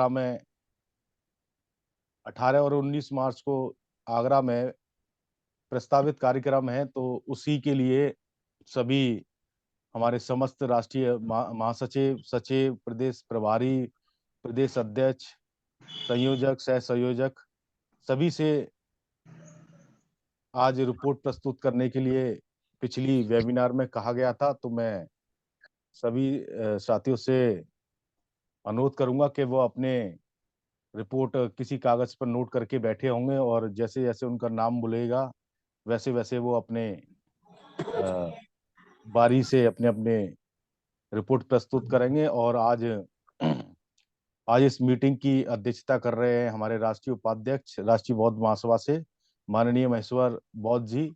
में 18 और 19 मार्च को आगरा में प्रस्तावित कार्यक्रम है, तो उसी के लिए सभी हमारे समस्त राष्ट्रीय महासचिव, सचिव, प्रदेश प्रभारी, प्रदेश अध्यक्ष, संयोजक, सह संयोजक सभी से आज रिपोर्ट प्रस्तुत करने के लिए पिछली वेबिनार में कहा गया था। तो मैं सभी साथियों से अनुरोध करूंगा कि वो अपने रिपोर्ट किसी कागज पर नोट करके बैठे होंगे और जैसे जैसे उनका नाम बोलेगा वैसे वैसे वो अपने बारी से अपने अपने रिपोर्ट प्रस्तुत करेंगे। और आज आज इस मीटिंग की अध्यक्षता कर रहे हैं हमारे राष्ट्रीय उपाध्यक्ष राष्ट्रीय बौद्ध महासभा से माननीय महेश्वर बौद्ध जी।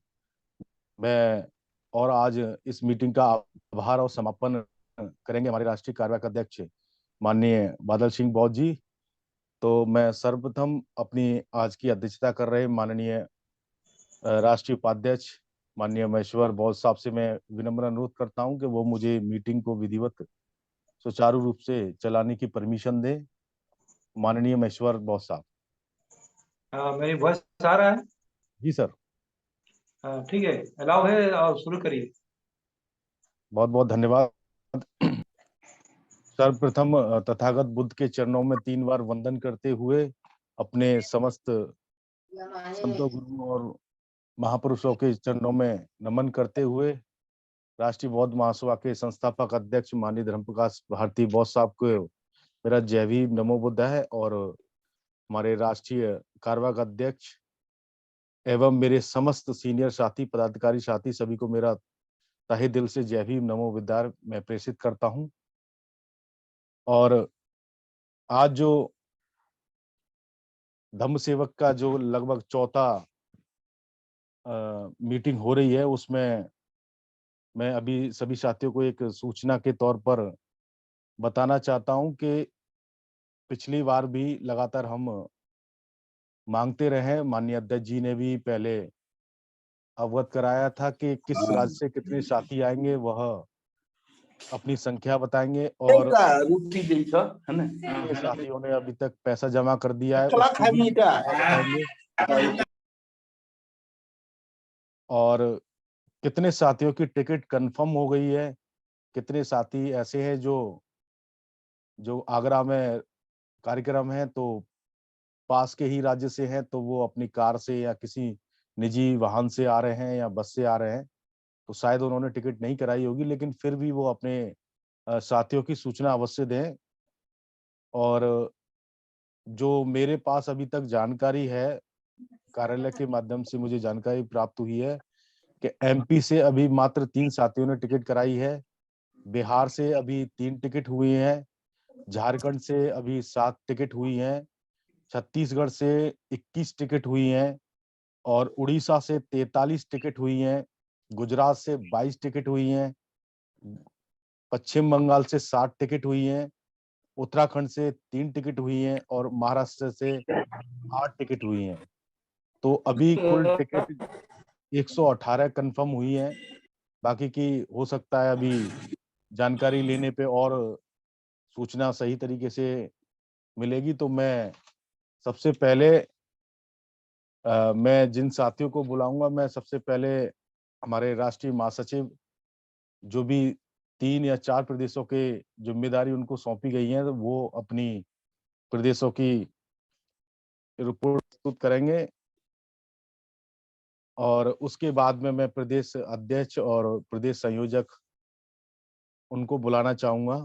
मैं और आज इस मीटिंग का आभार और समापन करेंगे हमारे राष्ट्रीय कार्यवाहक अध्यक्ष माननीय बादल सिंह बौद्ध जी। तो मैं सर्वप्रथम अपनी आज की अध्यक्षता कर रहे माननीय राष्ट्रीय उपाध्यक्ष माननीय महेश्वर बौद्ध साहब से मैं विनम्र अनुरोध करता हूं कि वो मुझे मीटिंग को विधिवत सुचारू रूप से चलाने की परमिशन दे। माननीय महेश्वर बौद्ध साहब। मेरी वॉइस आ रहा है? जी सर। ठीक है, अलाउ है और शुरू करिए। बहुत बहुत धन्यवाद। सर्वप्रथम तथागत बुद्ध के चरणों में 3 बार वंदन करते हुए अपने समस्त संतों, गुरुओं और महापुरुषों के चरणों में नमन करते हुए राष्ट्रीय बौद्ध महासभा के संस्थापक अध्यक्ष माननीय धर्मप्रकाश भारती बौद्ध साहब को मेरा जय भीम नमो बुद्ध है। और हमारे राष्ट्रीय कार्यवाहक अध्यक्ष एवं मेरे समस्त सीनियर साथी, पदाधिकारी साथी सभी को मेरा तहे दिल से जय भीम नमो बुद्धाय मैं प्रेषित करता हूं। और आज जो धम्म सेवक का जो लगभग चौथा मीटिंग हो रही है, उसमें मैं अभी सभी साथियों को एक सूचना के तौर पर बताना चाहता हूं कि पिछली बार भी लगातार हम मांगते रहे, माननीय अध्यक्ष जी ने भी पहले अवगत कराया था कि किस राज्य से कितने साथी आएंगे, वह अपनी संख्या बताएंगे। और कितने साथियों ने अभी तक पैसा जमा कर दिया है उसकी भी बताएंगे। और कितने साथियों की टिकट कंफर्म हो गई है, कितने साथी ऐसे हैं जो जो आगरा में कार्यक्रम है तो पास के ही राज्य से हैं, तो वो अपनी कार से या किसी निजी वाहन से आ रहे हैं या बस से आ रहे हैं, तो शायद उन्होंने टिकट नहीं कराई होगी, लेकिन फिर भी वो अपने साथियों की सूचना अवश्य दें। और जो मेरे पास अभी तक जानकारी है, कार्यालय के माध्यम से मुझे जानकारी प्राप्त हुई है कि एमपी से अभी मात्र 3 साथियों ने टिकट कराई है, बिहार से अभी 3 टिकट हुई हैं, झारखंड से अभी 7 टिकट हुई हैं, छत्तीसगढ़ से 21 टिकट हुई हैं, और उड़ीसा से 43 टिकट हुई हैं, गुजरात से 22 टिकट हुई हैं, पश्चिम बंगाल से 60 टिकट हुई हैं, उत्तराखंड से 3 टिकट हुई हैं और महाराष्ट्र से 8 टिकट हुई हैं। तो अभी कुल टिकट 118 कंफर्म हुई हैं। बाकी की हो सकता है अभी जानकारी लेने पे और सूचना सही तरीके से मिलेगी। तो मैं सबसे पहले मैं जिन साथियों को बुलाऊंगा, मैं सबसे पहले हमारे राष्ट्रीय महासचिव जो भी 3 या 4 प्रदेशों के जिम्मेदारी उनको सौंपी गई है, तो वो अपनी प्रदेशों की रिपोर्ट प्रस्तुत करेंगे। और उसके बाद में मैं प्रदेश अध्यक्ष और प्रदेश संयोजक उनको बुलाना चाहूंगा।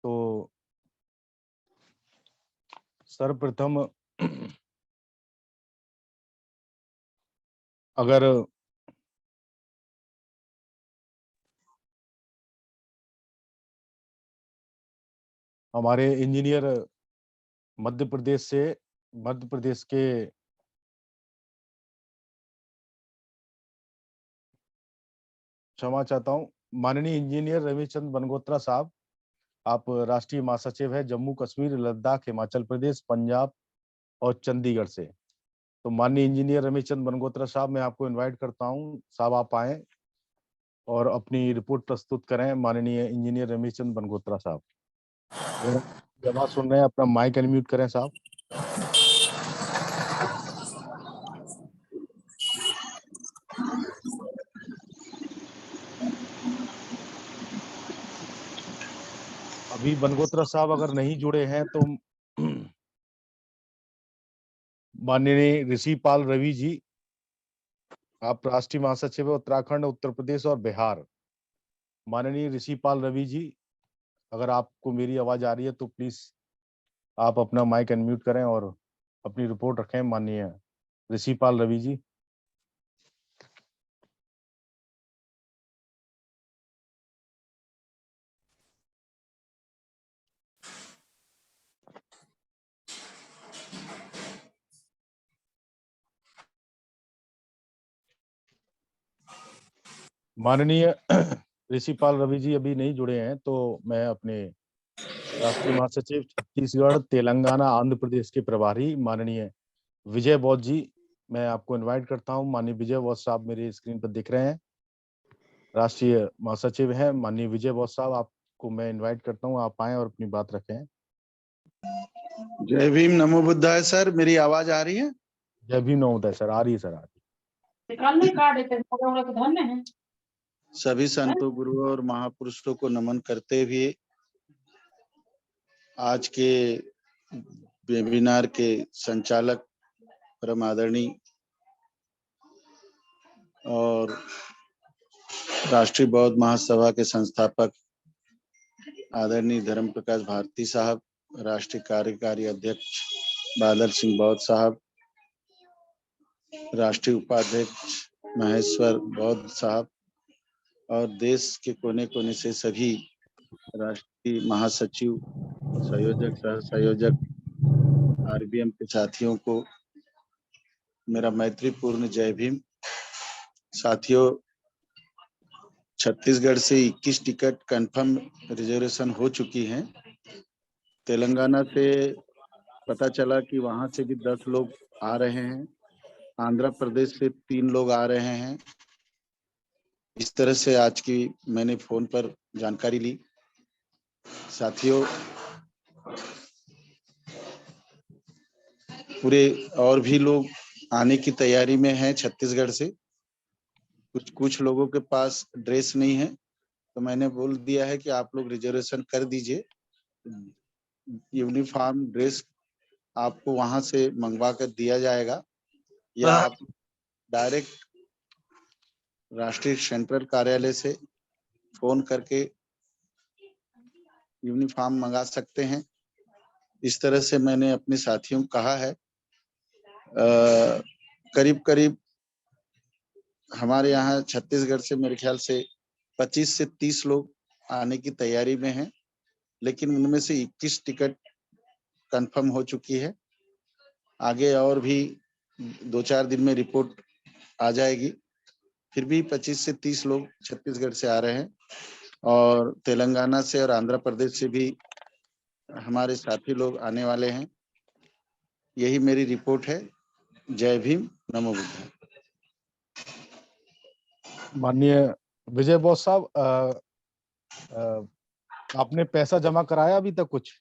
तो सर्वप्रथम अगर हमारे इंजीनियर मध्य प्रदेश के क्षमा चाहता हूँ, माननीय इंजीनियर रविचंद्र बनगोत्रा साहब, आप राष्ट्रीय महासचिव है जम्मू कश्मीर, लद्दाख, हिमाचल प्रदेश, पंजाब और चंडीगढ़ से। तो माननीय इंजीनियर रविचंद्र बनगोत्रा साहब, मैं आपको इनवाइट करता हूँ, साहब आप आए और अपनी रिपोर्ट प्रस्तुत करें। माननीय इंजीनियर रविचंद्र बनगोत्रा साहब। जब आप सुन रहे हैं अपना माइक अनम्यूट करें साहब। अभी बनगोत्रा साहब अगर नहीं जुड़े हैं तो माननीय ऋषि पाल रवि जी, आप राष्ट्रीय महासचिव हैं उत्तराखंड, उत्तर प्रदेश और बिहार। माननीय ऋषि पाल रवि जी, अगर आपको मेरी आवाज आ रही है तो प्लीज आप अपना माइक अनम्यूट करें और अपनी रिपोर्ट रखें। माननीय ऋषि पाल रवि जी। माननीय ऋषि पाल रवि जी अभी नहीं जुड़े हैं, तो मैं अपने राष्ट्रीय महासचिव छत्तीसगढ़, तेलंगाना, आंध्र प्रदेश के प्रभारी माननीय विजय बौद्ध जी, मैं आपको इनवाइट करता हूं। माननीय विजय बौद्ध साहब मेरे स्क्रीन पर दिख रहे हैं, राष्ट्रीय महासचिव हैं माननीय विजय बौद्ध साहब, आपको मैं इनवाइट करता हूं, आप आए और अपनी बात रखें। जय भीम, नमो बुद्धाय। सर, मेरी आवाज आ रही है? जय भीम नमोदय सर, आ रही है सर, आ रही है। सभी संतों, गुरुओं और महापुरुषों को नमन करते हुए आज के वेबिनार के संचालक परम आदरणीय और राष्ट्रीय बौद्ध महासभा के संस्थापक आदरणीय धर्म प्रकाश भारती साहब, राष्ट्रीय कार्यकारी अध्यक्ष बादल सिंह बौद्ध साहब, राष्ट्रीय उपाध्यक्ष महेश्वर बौद्ध साहब और देश के कोने कोने से सभी राष्ट्रीय महासचिव, संयोजक, सह संयोजक, आरबीएम के साथियों को मेरा मैत्रीपूर्ण जय भीम। साथियों, छत्तीसगढ़ से 21 टिकट कंफर्म रिजर्वेशन हो चुकी हैं। तेलंगाना से पता चला कि वहां से भी 10 लोग आ रहे हैं। आंध्र प्रदेश से 3 लोग आ रहे हैं। इस तरह से आज की मैंने फोन पर जानकारी ली। साथियों, पूरे और भी लोग आने की तैयारी में हैं छत्तीसगढ़ से। कुछ लोगों के पास ड्रेस नहीं है, तो मैंने बोल दिया है कि आप लोग रिजर्वेशन कर दीजिए। यूनिफॉर्म ड्रेस आपको वहां से मंगवा कर दिया जाएगा, या आप डायरेक्ट राष्ट्रीय सेंट्रल कार्यालय से फोन करके यूनिफॉर्म मंगा सकते हैं। इस तरह से मैंने अपने साथियों को कहा है। करीब करीब हमारे यहाँ छत्तीसगढ़ से मेरे ख्याल से 25 से 30 लोग आने की तैयारी में हैं, लेकिन उनमें से 21 टिकट कंफर्म हो चुकी है। आगे और भी 2-4 दिन में रिपोर्ट आ जाएगी। फिर भी 25 से 30 लोग छत्तीसगढ़ से आ रहे हैं और तेलंगाना से और आंध्र प्रदेश से भी हमारे साथी लोग आने वाले हैं। यही मेरी रिपोर्ट है। जय भीम, नमो बुद्धाय। माननीय विजय बौद्ध साहब, आपने पैसा जमा कराया अभी तक कुछ?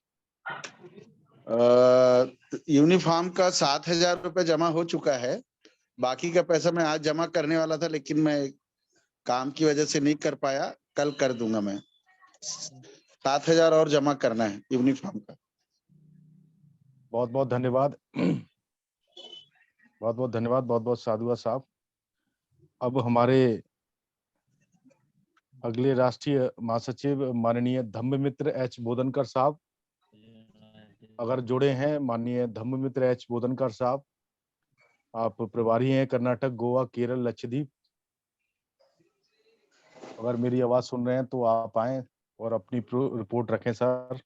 यूनिफॉर्म का 7,000 रुपये जमा हो चुका है। बाकी का पैसा मैं आज जमा करने वाला था, लेकिन मैं काम की वजह से नहीं कर पाया। कल कर दूंगा। मैं 7,000 और जमा करना है यूनिफॉर्म का। बहुत बहुत धन्यवाद, बहुत बहुत धन्यवाद, बहुत बहुत साधुवाद साहब। अब हमारे अगले राष्ट्रीय महासचिव माननीय धम्ममित्र एच बोधनकर साहब अगर जुड़े हैं। माननीय धम्ममित्र एच बोधनकर साहब, आप प्रभारी हैं कर्नाटक, गोवा, केरल, लक्षद्वीप। अगर मेरी आवाज सुन रहे हैं तो आप आए और अपनी रिपोर्ट रखें सर।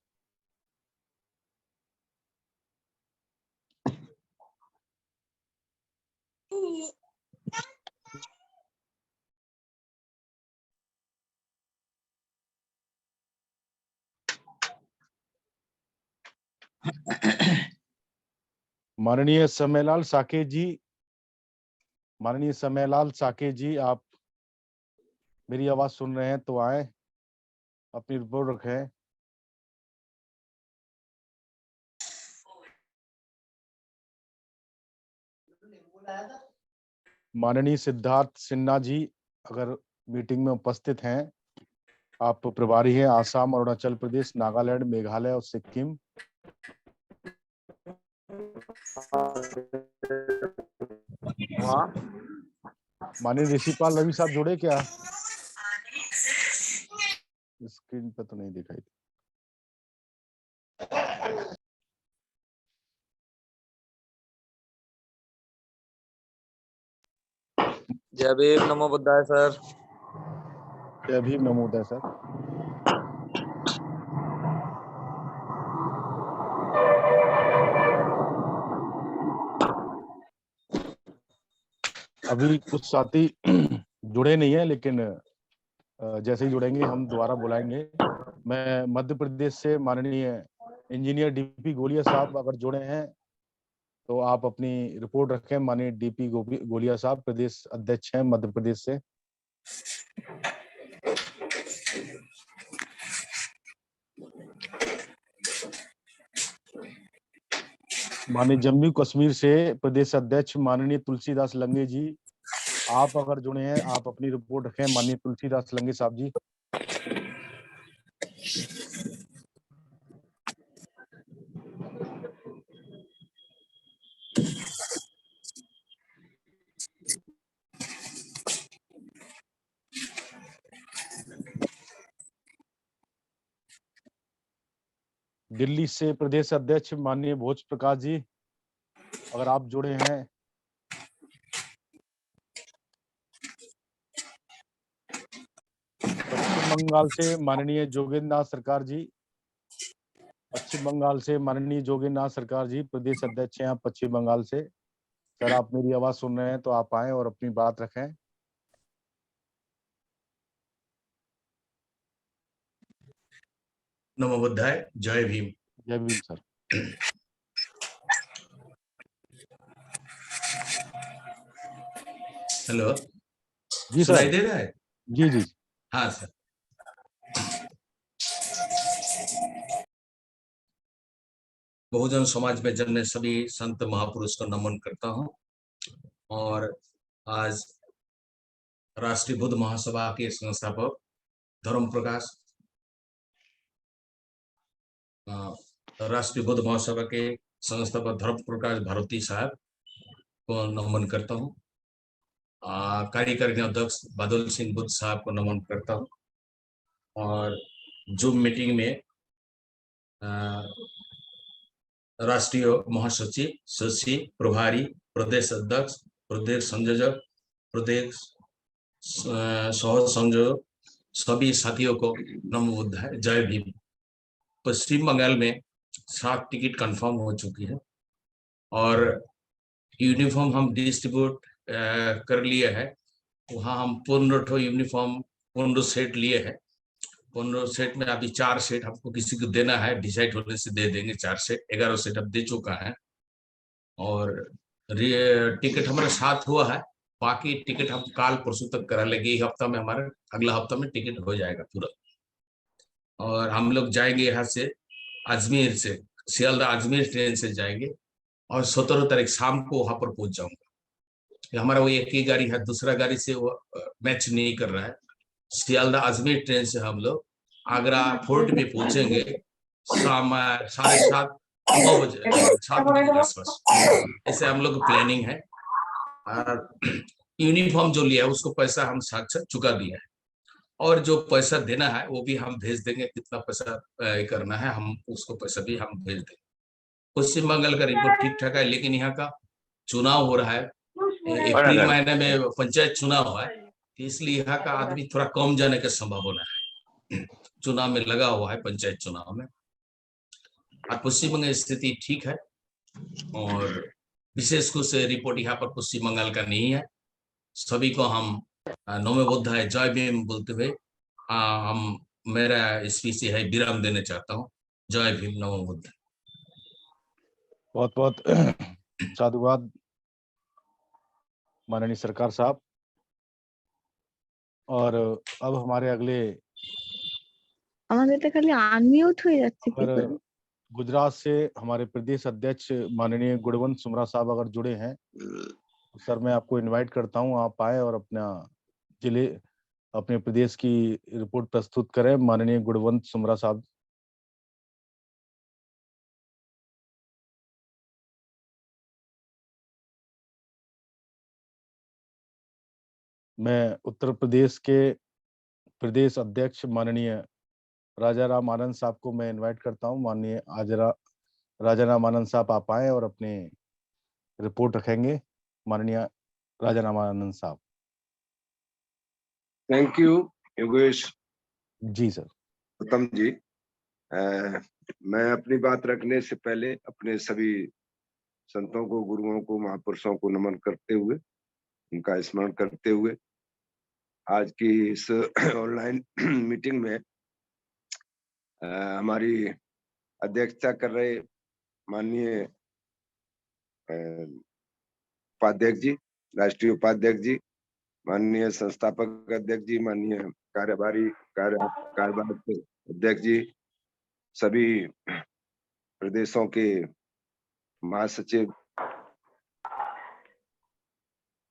माननीय समयलाल साकेत जी, माननीय समयलाल साकेत जी, आप मेरी आवाज सुन रहे हैं तो आए, अपनी रिपोर्ट रखें। माननीय सिद्धार्थ सिन्हा जी अगर मीटिंग में उपस्थित हैं, आप प्रभारी हैं आसाम, अरुणाचल प्रदेश, नागालैंड, मेघालय और सिक्किम। माननीय ऋषिपाल रवि साहब जुड़े क्या? स्क्रीन पे तो नहीं दिखाई। जय भीम, नमो बुद्धाय सर। जय भीम, नमो बुद्धाय सर। अभी कुछ साथी जुड़े नहीं है, लेकिन जैसे ही जुड़ेंगे हम दोबारा बुलाएंगे। मैं मध्य प्रदेश से माननीय इंजीनियर डीपी गोलिया साहब अगर जुड़े हैं तो आप अपनी रिपोर्ट रखें। माननीय डीपी गोलिया साहब प्रदेश अध्यक्ष हैं मध्य प्रदेश से। माननीय जम्मू कश्मीर से प्रदेश अध्यक्ष माननीय तुलसीदास लंगे जी, आप अगर जुड़े हैं आप अपनी रिपोर्ट रखें। माननीय तुलसीदास लंगे साहब जी। दिल्ली से प्रदेश अध्यक्ष माननीय भोज प्रकाश जी, अगर आप जुड़े हैं। पश्चिम बंगाल से माननीय जोगेंद्र नाथ सरकार जी, पश्चिम बंगाल से माननीय जोगेंद्र नाथ सरकार जी प्रदेश अध्यक्ष हैं आप पश्चिम बंगाल से। सर आप मेरी आवाज सुन रहे हैं तो आप आए और अपनी बात रखें। नमो बुद्धाय, जय भीम। जय भीम सर। हेलो जी सुनाई सर। दे रहा है? जी जी। हाँ सर। बहुजन समाज में जन्मे सभी संत महापुरुष को नमन करता हूँ। और आज राष्ट्रीय बुद्ध महासभा के संस्थापक धर्म प्रकाश, राष्ट्रीय बुद्ध महासभा के संस्थापक धर्म प्रकाश भारती साहब को नमन करता हूँ। कार्यकारिणी अध्यक्ष बादल सिंह बुद्ध साहब को नमन करता हूँ। और जूम मीटिंग में राष्ट्रीय महासचिव, सचिव, प्रभारी, प्रदेश अध्यक्ष, प्रदेश संयोजक, प्रदेश सह संयोजक सभी साथियों को नमो बुद्धाय, जय भीम। पश्चिम बंगाल में 7 टिकट कंफर्म हो चुकी है और यूनिफॉर्म हम डिस्ट्रीब्यूट कर लिए है। वहाँ हम 15 यूनिफॉर्म 15 सेट लिए हैं। 15 सेट में अभी 4 सेट हमको किसी को देना है, डिसाइड होने से दे देंगे 4 सेट। 11 सेट अब दे चुका है और टिकट हमारे साथ हुआ है। बाकी टिकट हम काल परसों तक करा लेंगे। हफ्ता में हमारे अगला हफ्ता में टिकट हो जाएगा पूरा। और हम लोग जाएंगे यहाँ से अजमेर से, सियालदा अजमेर ट्रेन से जाएंगे और 17 तारीख शाम को वहां पर पहुंच जाऊंगा। हमारा वो एक ही गाड़ी है, दूसरा गाड़ी से वो मैच नहीं कर रहा है। सियालदा अजमेर ट्रेन से हम लोग आगरा फोर्ट में पहुंचेंगे शाम 7:30 9 बजे 7 बजे के आसपास। ऐसे हम लोग प्लानिंग है। और यूनिफॉर्म जो लिया है उसको पैसा हम साथ साथ चुका दिया है और जो पैसा देना है वो भी हम भेज देंगे। कितना पैसा करना है हम उसको पैसा भी हम भेज देंगे। पश्चिम बंगाल का रिपोर्ट ठीक ठाक है, लेकिन यहाँ का चुनाव हो रहा है। अप्रैल महीने में पंचायत चुनाव हुआ है, इसलिए यहाँ का आदमी थोड़ा कम जाने की संभावना है। चुनाव में लगा हुआ है, पंचायत चुनाव में। और पश्चिम बंगाल स्थिति ठीक है और विशेष कुछ रिपोर्ट यहाँ पर पश्चिम बंगाल का नहीं है। सभी को हम नमो बुद्धाय, जय भीम बोलते हुए हम मेरा स्पीच है विराम देने चाहता हूँ। जय भीम, नमो बुद्धाय। बहुत बहुत साधुवाद माननीय सरकार साहब। और अब हमारे अगले আমাদের তো খালি আনমিউট হয়ে যাচ্ছে কি पर করে? गुजरात से हमारे प्रदेश अध्यक्ष माननीय गुणवंत सुमरा साहब अगर जुड़े हैं, तो सर मैं आपको इनवाइट करता हूं, आप आए और जिले अपने प्रदेश की रिपोर्ट प्रस्तुत करें। माननीय गुणवंत सुमरा साहब। मैं उत्तर प्रदेश के प्रदेश अध्यक्ष माननीय राजा राम आनंद साहब को मैं इनवाइट करता हूं। माननीय राजा राम आनंद साहब आप आए और अपने रिपोर्ट रखेंगे। माननीय राजा राम आनंद साहब। Thank you Yogesh ji sir. Gautam ji. मैं अपनी बात रखने से पहले अपने सभी संतों को, गुरुओं को, महापुरुषों को नमन करते हुए, उनका स्मरण करते हुए आज की इस ऑनलाइन मीटिंग में हमारी अध्यक्षता कर रहे माननीय उपाध्यक्ष जी, राष्ट्रीय उपाध्यक्ष जी, माननीय संस्थापक अध्यक्ष जी, माननीय कार्यवाहक अध्यक्ष जी, सभी प्रदेशों के महासचिव,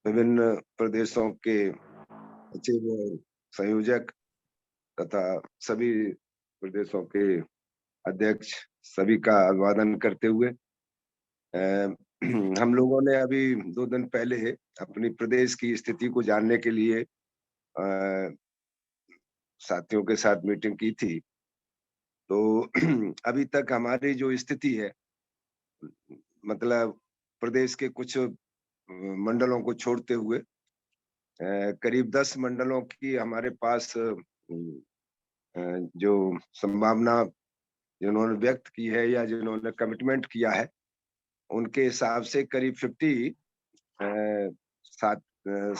विभिन्न प्रदेशों के सचिव और संयोजक तथा सभी प्रदेशों के अध्यक्ष, सभी का अभिवादन करते हुए हम लोगों ने अभी 2 दिन पहले अपनी प्रदेश की स्थिति को जानने के लिए साथियों के साथ मीटिंग की थी। तो अभी तक हमारी जो स्थिति है, मतलब प्रदेश के कुछ मंडलों को छोड़ते हुए करीब 10 मंडलों की हमारे पास जो संभावना जिन्होंने व्यक्त की है या जिन्होंने कमिटमेंट किया है, उनके हिसाब से करीब 50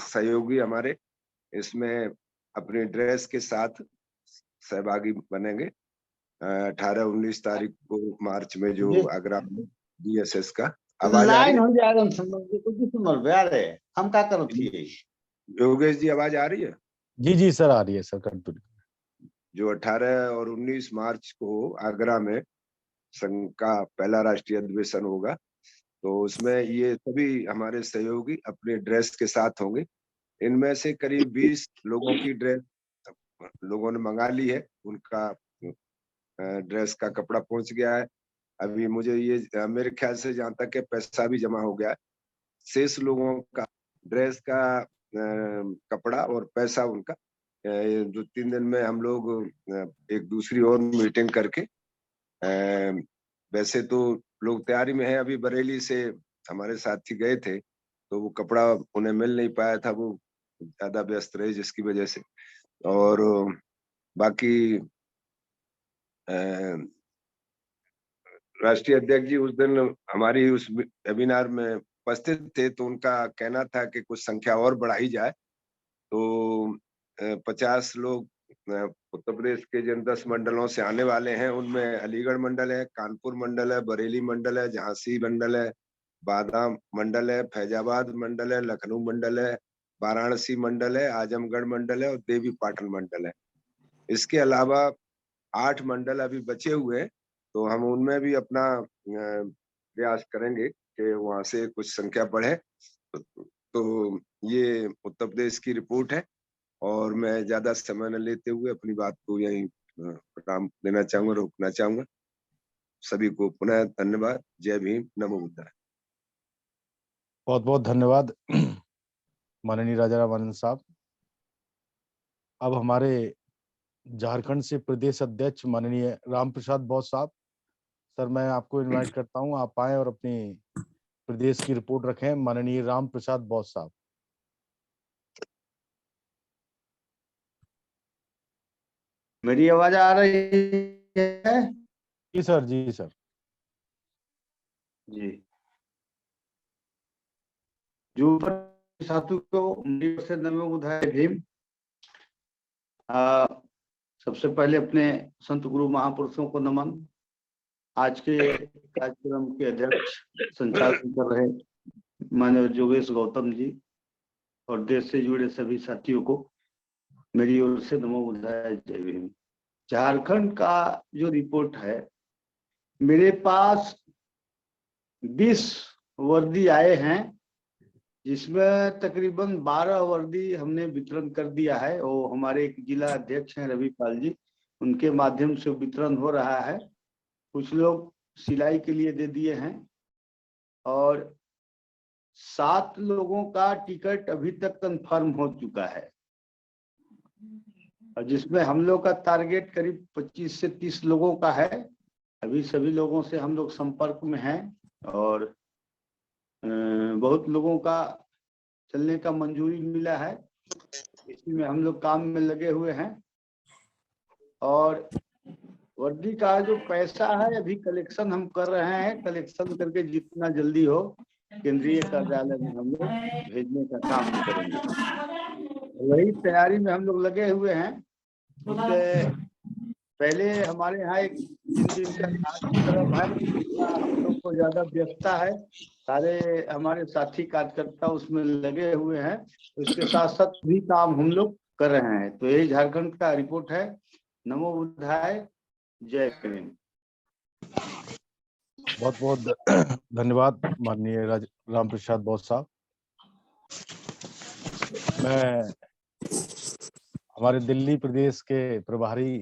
सहयोगी हमारे इसमें अपनी ड्रेस के साथ सहभागी बनेंगे 18-19 तारीख को मार्च में जो आगरा में DSS का आवाज आ रही है? हम क्या करो थी योगेश जी, आवाज आ रही है? जी सर आ रही है सर। कंटिन्यू। जो 18 और 19 मार्च को आगरा में संघ का पहला राष्ट्रीय अधिवेशन होगा, तो उसमें ये सभी हमारे सहयोगी अपने ड्रेस के साथ होंगे। इनमें से करीब 20 लोगों की ड्रेस लोगों ने मंगा ली है, उनका ड्रेस का कपड़ा पहुंच गया है। अभी मुझे ये मेरे ख्याल से जहाँ तक है पैसा भी जमा हो गया है। शेष लोगों का ड्रेस का कपड़ा और पैसा उनका जो 3 दिन में हम लोग एक दूसरी और मीटिंग करके, वैसे तो लोग तैयारी में है। अभी बरेली से हमारे साथी गए थे तो वो कपड़ा उन्हें मिल नहीं पाया था, वो ज्यादा व्यस्त रहे जिसकी वजह से। और बाकी राष्ट्रीय अध्यक्ष जी उस दिन हमारी उस वेबिनार में उपस्थित थे, तो उनका कहना था कि कुछ संख्या और बढ़ाई जाए। तो 50 लोग उत्तर प्रदेश के जिन 10 मंडलों से आने वाले हैं, उनमें अलीगढ़ मंडल है, कानपुर मंडल है, बरेली मंडल है, झांसी मंडल है, बांदा मंडल है, फैजाबाद मंडल है, लखनऊ मंडल है, वाराणसी मंडल है, आजमगढ़ मंडल है और देवी पाटन मंडल है। इसके अलावा 8 मंडल अभी बचे हुए हैं, तो हम उनमें भी अपना प्रयास करेंगे कि वहां से कुछ संख्या बढ़े। तो ये उत्तर प्रदेश की रिपोर्ट है और मैं ज्यादा समय न लेते हुए अपनी बात को यहीं विराम देना चाहूंगा, रोकना चाहूंगा। सभी को पुनः धन्यवाद। जय भीम, नमो बुद्धाय। बहुत बहुत धन्यवाद माननीय राजा राम आनंद साहब। अब हमारे झारखंड से प्रदेश अध्यक्ष माननीय राम प्रसाद बौस साहब, सर मैं आपको इनवाइट करता हूं, आप आए और अपनी प्रदेश की रिपोर्ट रखें। माननीय राम प्रसाद बौस साहब। मेरी आवाज आ रही है? जी सर, जी सर। जी, जो साथियों को मेरी ओर से नमो बुद्धाय भीम। सबसे पहले अपने संत गुरु महापुरुषों को नमन। आज के कार्यक्रम के अध्यक्ष संचालन कर रहे माननीय योगेश गौतम जी और देश से जुड़े सभी साथियों को मेरी ओर से नमो बुद्धाय, जय भीम। झारखंड का जो रिपोर्ट है मेरे पास 20 वर्दी आए हैं, जिसमें तकरीबन 12 वर्दी हमने वितरण कर दिया है। वो हमारे एक जिला अध्यक्ष हैं रविपाल जी, उनके माध्यम से वितरण हो रहा है। कुछ लोग सिलाई के लिए दे दिए हैं और 7 लोगों का टिकट अभी तक कंफर्म हो चुका है, और जिसमें हम लोग का टारगेट करीब 25 से 30 लोगों का है। अभी सभी लोगों से हम लोग संपर्क में हैं और बहुत लोगों का चलने का मंजूरी मिला है। इसी में हम लोग काम में लगे हुए हैं। और वर्दी का जो पैसा है अभी कलेक्शन हम कर रहे हैं। कलेक्शन करके जितना जल्दी हो केंद्रीय कार्यालय में हम लोग भेजने का काम करेंगे। वही तैयारी में हम लोग लगे हुए हैं। उससे पहले हमारे यहाँ एक 3 दिन का कार्यक्रम है, हम लोग को ज्यादा व्यस्तता है। सारे हमारे साथी कार्यकर्ता उसमें लगे हुए हैं। उसके साथ साथ भी काम हम लोग कर रहे हैं। तो यही झारखंड का रिपोर्ट है। नमो बुद्धाय, जय हिंद। बहुत बहुत धन्यवाद माननीय राम प्रसाद बौद्ध साहब। मैं हमारे दिल्ली प्रदेश के प्रभारी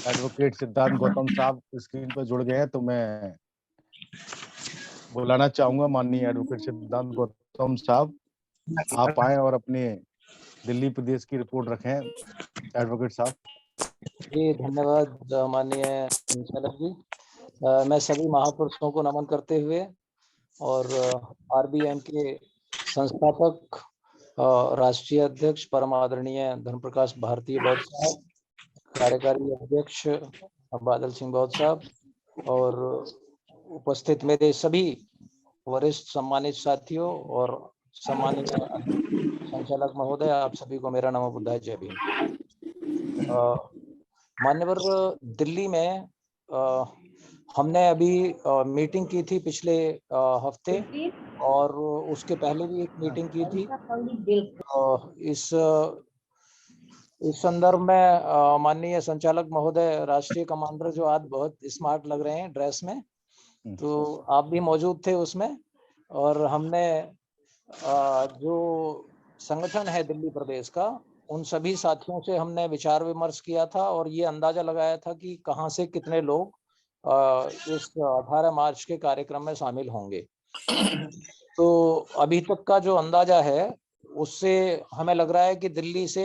एडवोकेट सिद्धांत गौतम साहब स्क्रीन पर जुड़ गए हैं, तो मैं बुलाना चाहूंगा माननीय एडवोकेट सिद्धांत गौतम साहब, आप आए और अपने दिल्ली प्रदेश की रिपोर्ट रखें। एडवोकेट साहब। जी धन्यवाद माननीय संचालक जी। मैं सभी महापुरुषों को नमन करते हुए और आरबीएम के संस्थापक राष्ट्रीय अध्यक्ष परम आदरणीय धर्मप्रकाश भारती बौद्ध साहब, कार्यकारी अध्यक्ष बादल सिंह बौद्ध साहब और उपस्थित मेरे सभी वरिष्ठ सम्मानित साथियों और सम्मानित संचालक महोदय, आप सभी को मेरा नमो बुद्धाय, जय भीम। मान्यवर, दिल्ली में हमने अभी मीटिंग की थी पिछले हफ्ते और उसके पहले भी एक मीटिंग की थी। इस संदर्भ में माननीय संचालक महोदय, राष्ट्रीय कमांडर जो आज बहुत स्मार्ट लग रहे हैं ड्रेस में, तो आप भी मौजूद थे उसमें। और हमने जो संगठन है दिल्ली प्रदेश का, उन सभी साथियों से हमने विचार विमर्श किया था और ये अंदाजा लगाया था कि कहां से कितने लोग इस 18 मार्च के कार्यक्रम में शामिल होंगे। तो अभी तक का जो अंदाजा है उससे हमें लग रहा है कि दिल्ली से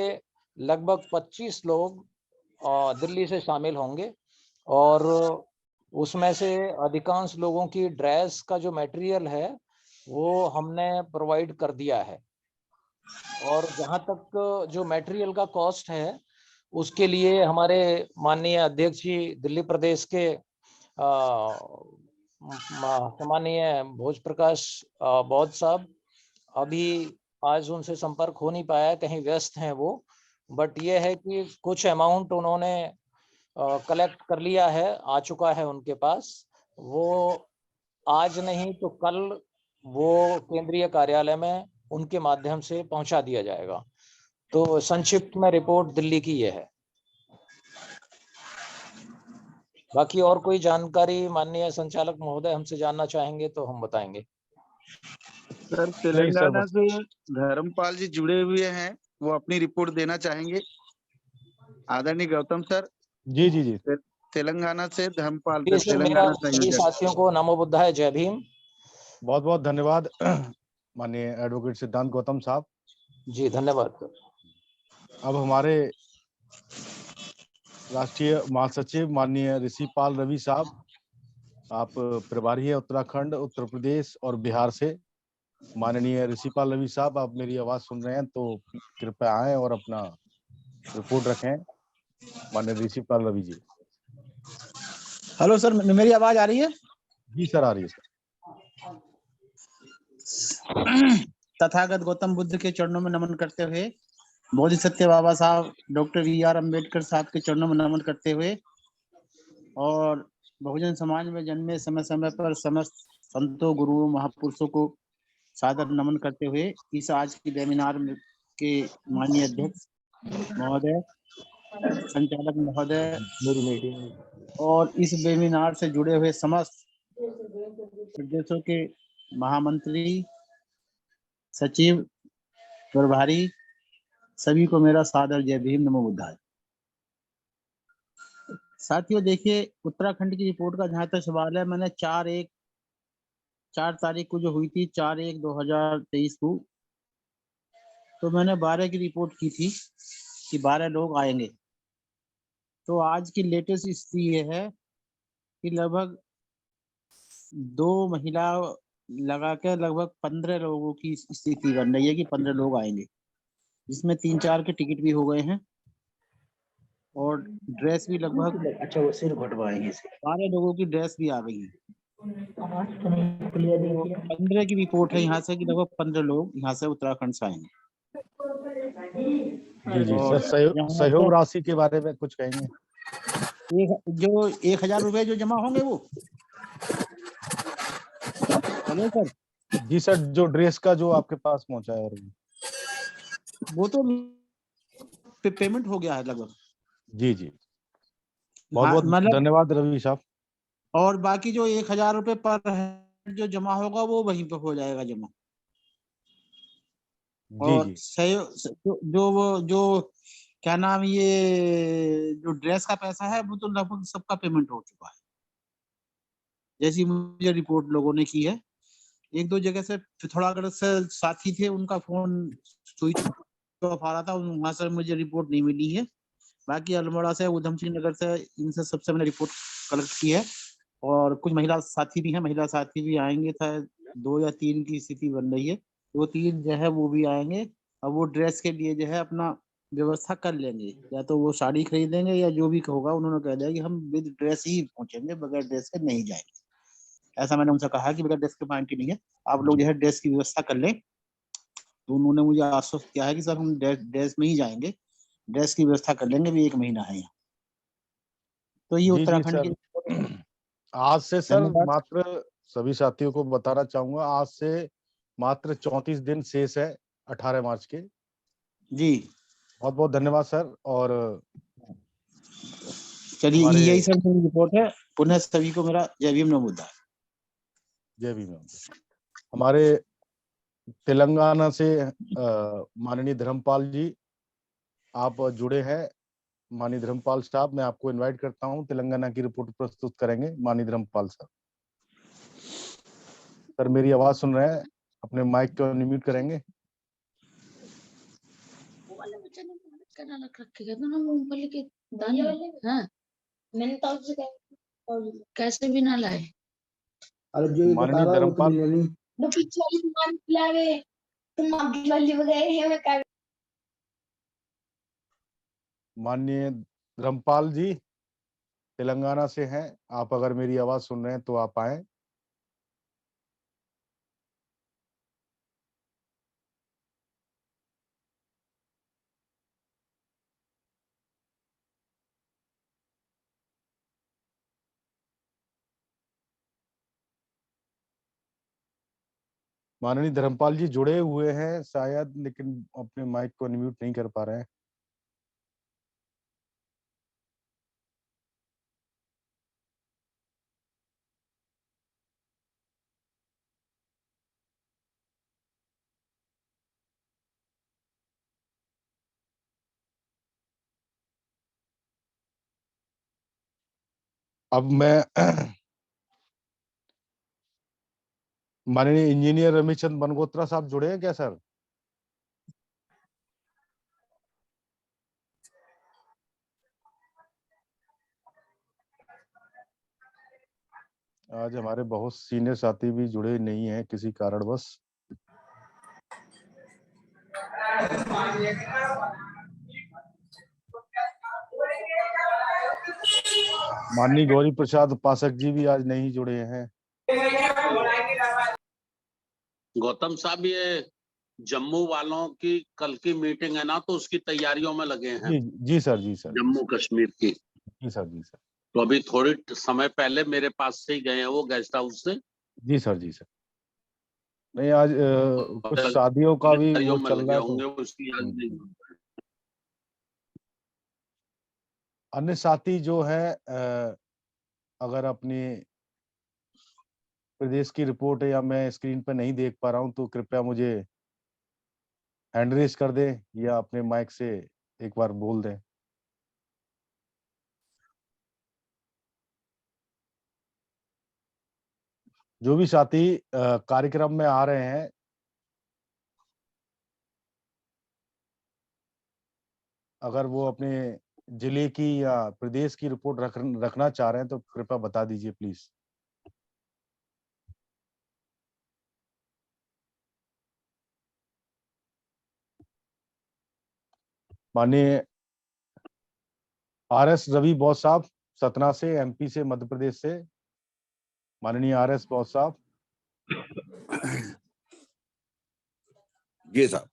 लगभग 25 लोग दिल्ली से शामिल होंगे और उसमें से अधिकांश लोगों की ड्रेस का जो मटेरियल है वो हमने प्रोवाइड कर दिया है। और जहां तक जो मटेरियल का कॉस्ट है उसके लिए हमारे माननीय अध्यक्ष जी दिल्ली प्रदेश के माननीय भोज प्रकाश बौद्ध साहब, अभी आज उनसे संपर्क हो नहीं पाया, कहीं व्यस्त हैं वो, बट ये है कि कुछ अमाउंट उन्होंने कलेक्ट कर लिया है, आ चुका है उनके पास। वो आज नहीं तो कल वो केंद्रीय कार्यालय में उनके माध्यम से पहुंचा दिया जाएगा। तो संक्षिप्त में रिपोर्ट दिल्ली की ये है। बाकी और कोई जानकारी माननीय संचालक महोदय हमसे जानना चाहेंगे तो हम बताएंगे। सर, तेलंगाना से धर्मपाल जी जुड़े हुए हैं, वो अपनी रिपोर्ट देना चाहेंगे। आदरणीय गौतम सर। जी जी जी। तेलंगाना से धर्मपाल, तेलंगाना सभी साथियों को नमो बुद्धाय, जय भीम। बहुत बहुत धन्यवाद माननीय एडवोकेट सिद्धांत गौतम साहब। जी धन्यवाद। अब हमारे राष्ट्रीय महासचिव माननीय ऋषिपाल रवि साहब, आप प्रभारी है उत्तराखंड, उत्तर प्रदेश और बिहार से। माननीय ऋषिपाल रवि साहब, आप मेरी आवाज सुन रहे हैं तो कृपया आए और अपना रिपोर्ट रखें। माननीय ऋषिपाल रवि जी। हेलो सर, मेरी आवाज आ रही है? जी सर, आ रही है सर। तथागत गौतम बुद्ध के चरणों में नमन करते हुए, बोधिसत्व बाबा साहब डॉक्टर BR अम्बेडकर साहब के चरणों में नमन करते हुए और बहुजन समाज में जन्मे समय समय पर समस्त संतों, गुरुओं, महापुरुषों को सादर नमन करते हुए इस आज की वेबिनार के माननीय अध्यक्ष महोदय संचालक महोदय और इस वेबिनार से जुड़े हुए समस्त प्रदेशों के महामंत्री, सचिव, प्रभारी सभी को मेरा सादर जय भीम, नमो बुद्धाय। साथियों देखिए, उत्तराखंड की रिपोर्ट का जहां तक सवाल है, मैंने 4 तारीख को जो हुई थी 4/1/2023 को, तो मैंने 12 की रिपोर्ट की थी कि 12 लोग आएंगे। तो आज की लेटेस्ट स्थिति ये है कि लगभग 2 महिला लगा के लगभग 15 लोगों की स्थिति बन रही है कि 15 लोग आएंगे, जिसमें 3-4 के टिकट भी हो गए हैं और ड्रेस भी लगभग, अच्छा वो सिर घटवाएंगे, 12 लोगों की ड्रेस भी आ गई है। 15 की रिपोर्ट है यहाँ से कि लगभग 15 लोग यहाँ से उत्तराखंड से आएंगे। जी और सर, सहयोग राशि के बारे में कुछ कहेंगे? जो 1000 रुपए जो जमा होंगे वो, हेलो सर। जी सर, जो ड्रेस का जो आपके पास पहुंचा है वो तो पेमेंट हो गया है लगभग। जी जी, बहुत बहुत मतलब धन्यवाद रवि साहब। और बाकी जो 1000 रुपए पर हेड जो जमा होगा वो वहीं पे हो जाएगा जमा। जी और जी, जो क्या नाम, ये जो ड्रेस का पैसा है वो तो लगभग सबका पेमेंट हो चुका है, जैसी मुझे रिपोर्ट लोगों ने की है। 1-2 जगह से पिथौरागढ़ से साथी थे, उनका फोन स्विच ऑफ आ रहा था, वहां से मुझे रिपोर्ट नहीं मिली है। बाकी अल्मोड़ा से, उधम सिंह नगर से, इनसे सबसे मैंने रिपोर्ट कलेक्ट की है। और कुछ महिला साथी भी हैं, महिला साथी भी आएंगे, था 2 या 3 की स्थिति बन रही है, वो 3 जो है वो भी आएंगे। और वो ड्रेस के लिए जो है अपना व्यवस्था कर लेंगे, या तो वो साड़ी खरीदेंगे या जो भी होगा, उन्होंने कह दिया कि हम विद ड्रेस ही पहुंचेंगे, बगैर ड्रेस के नहीं जाएंगे। ऐसा मैंने उनसे कहा कि बगैर ड्रेस के पॉइंट नहीं है, आप लोग जो है ड्रेस की व्यवस्था कर लें। तो उन्होंने मुझे आश्वस्त किया है कि सर हम ड्रेस में ही जाएंगे, ड्रेस की व्यवस्था कर लेंगे, भी 1 महीना है यहाँ। तो ये जी उत्तराखंड की सर, आज से सर मात्र सभी साथियों को बताना चाहूंगा, आज से मात्र 34 दिन शेष है 18 मार्च के। जी बहुत बहुत धन्यवाद सर। और चलिए, यही सर मेरी रिपोर्ट है। पुनः सभी को मेरा जय भीम, नमो बुद्धाय। जय भीम। हमारे तेलंगाना से माननीय धर्मपाल जी आप जुड़े हैं। माननीय धर्मपाल साहब, मैं आपको इनवाइट करता हूं, तेलंगाना की रिपोर्ट प्रस्तुत करेंगे माननीय धर्मपाल साहब। सर मेरी आवाज सुन रहे हैं? अपने माइक को अनम्यूट करेंगे? कैसे भी ना लाए, माननीय धर्मपाल, माननीय धर्मपाल जी तेलंगाना से हैं, आप अगर मेरी आवाज सुन रहे हैं तो आप आए। माननीय धर्मपाल जी जुड़े हुए हैं शायद, लेकिन अपने माइक को अनम्यूट नहीं कर पा रहे हैं। अब मैं माननीय इंजीनियर रमेशचंद बनगोत्रा साहब जुड़े हैं क्या सर? आज हमारे बहुत सीनियर साथी भी जुड़े नहीं हैं किसी कारणवश। माननीय गौरी प्रसाद पाठक जी भी आज नहीं जुड़े हैं। गौतम साहब, ये जम्मू वालों की कल की मीटिंग है ना, तो उसकी तैयारियों में लगे हैं। जी सर, जी सर, जम्मू कश्मीर की। जी सर, जी सर। तो अभी थोड़ी समय पहले मेरे पास से ही गए हैं वो गेस्ट हाउस से। जी सर, जी सर। नहीं, आज कुछ शादियों का भी वो चल रहा है तो उसकी आज नहीं। अन्य साथी जो है अगर अपनी प्रदेश की रिपोर्ट है या मैं स्क्रीन पर नहीं देख पा रहा हूं तो कृपया मुझे हैंड रेज कर दें या अपने माइक से एक बार बोल दें। जो भी साथी कार्यक्रम में आ रहे हैं, अगर वो अपने जिले की या प्रदेश की रिपोर्ट रखना चाह रहे हैं तो कृपया बता दीजिए प्लीज। माननीय RS रवि बॉस साहब, सतना से, MP से, मध्य प्रदेश से। माननीय RS बॉस साहब। जी साहब।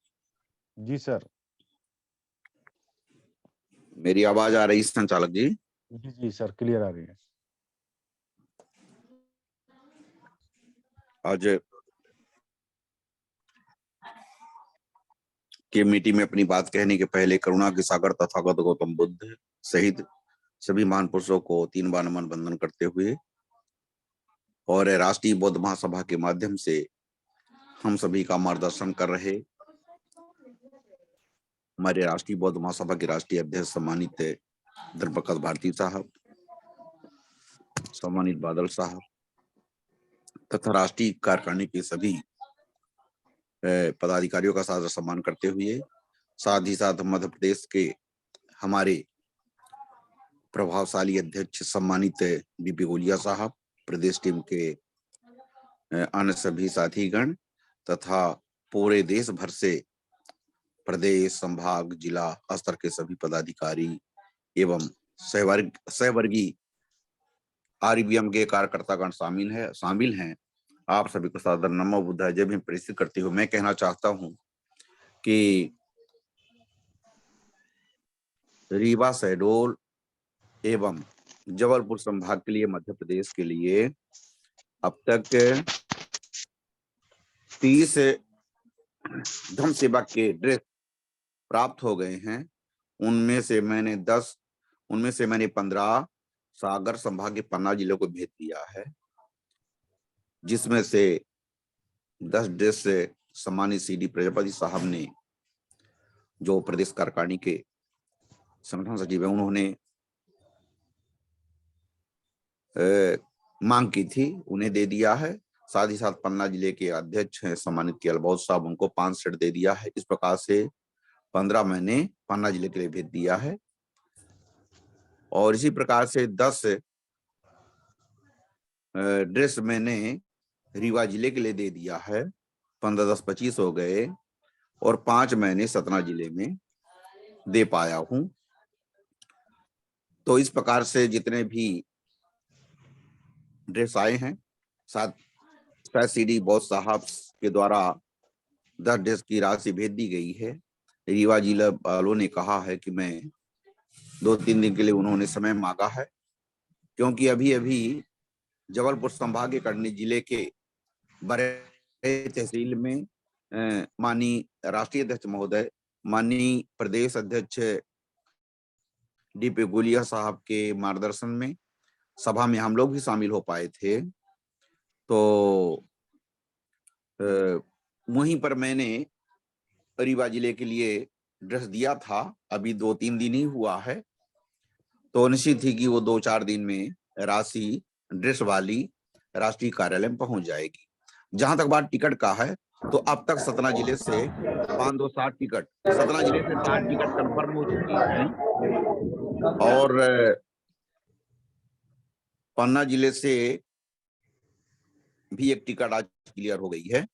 जी सर। मेरी आवाज आ रही है संचालक जी? जी जी सर, क्लियर आ रही है। आज के मीटिंग में अपनी बात कहने के पहले करुणा के सागर तथागत गौतम बुद्ध सहित सभी महान पुरुषों को 3 बार नमन वंदन करते हुए और राष्ट्रीय बौद्ध महासभा के माध्यम से हम सभी का मार्गदर्शन कर रहे हमारे राष्ट्रीय बौद्ध महासभा के राष्ट्रीय अध्यक्ष सम्मानित धर्मप्रकाश भारती साहब, सम्मानित बादल साहब तथा राष्ट्रीय कार्यकारिणी के सभी पदाधिकारियों का सादर सम्मान करते हुए, साथ ही साथ मध्य प्रदेश के हमारे प्रभावशाली अध्यक्ष सम्मानित बीपी गोलिया साहब, प्रदेश टीम के अन्य सभी साथीगण तथा पूरे देश भर से प्रदेश, संभाग, जिला स्तर के सभी पदाधिकारी एवं सहवर्गीय RBM के कार्यकर्तागण शामिल हैं। आप सभी को सादर नमो बुद्धाय जय भीम प्रेषित करते हुए मैं कहना चाहता हूं कि रीवा, शहडोल एवं जबलपुर संभाग के लिए, मध्य प्रदेश के लिए अब तक 30 धम्म सेवक के ड्रेस प्राप्त हो गए हैं। उनमें से मैंने 15 सागर संभाग के पन्ना जिले को भेज दिया है, जिसमें से 10 ड्रेस सम्मानित CD प्रजापति साहब ने, जो प्रदेश कार्यकारिणी के संगठन सचिव है, उन्होंने मांग की थी, उन्हें दे दिया है। साथ ही साथ पन्ना जिले के अध्यक्ष हैं सम्मानित केएल बौद्ध साहब, उनको 5 सेट दे दिया है। इस प्रकार से 15 मैंने पन्ना जिले के लिए भेज दिया है और इसी प्रकार से 10 ड्रेस मैंने रीवा जिले के लिए दे दिया है। 15, 10, 25 हो गए और 5 मैंने सतना जिले में दे पाया हूं। तो इस प्रकार से जितने भी ड्रेस आए हैं, साथ CD बौद्ध साहब के द्वारा 10 ड्रेस की राशि भेज दी गई है। रीवा जिला वालों ने कहा है कि मैं 2-3 दिन के लिए उन्होंने समय मांगा है, क्योंकि अभी जबलपुर संभाग के कटनी जिले के बड़े तहसील में माननीय राष्ट्रीय अध्यक्ष महोदय, माननीय प्रदेश अध्यक्ष DP गोलिया साहब के मार्गदर्शन में सभा में हम लोग भी शामिल हो पाए थे। तो वहीं पर मैंने रीवा जिले के लिए ड्रेस दिया था, अभी 2-3 दिन ही हुआ है, तो निश्चित थी कि वो 2-4 दिन में राशि ड्रेस वाली राष्ट्रीय कार्यालय में पहुंच जाएगी। जहां तक बात टिकट का है, तो अब तक सतना जिले से 5-2-7 टिकट, सतना जिले से 7 टिकट कंफर्म हो चुकी हैं और पन्ना जिले से भी एक टिकट आज क्लियर हो गई है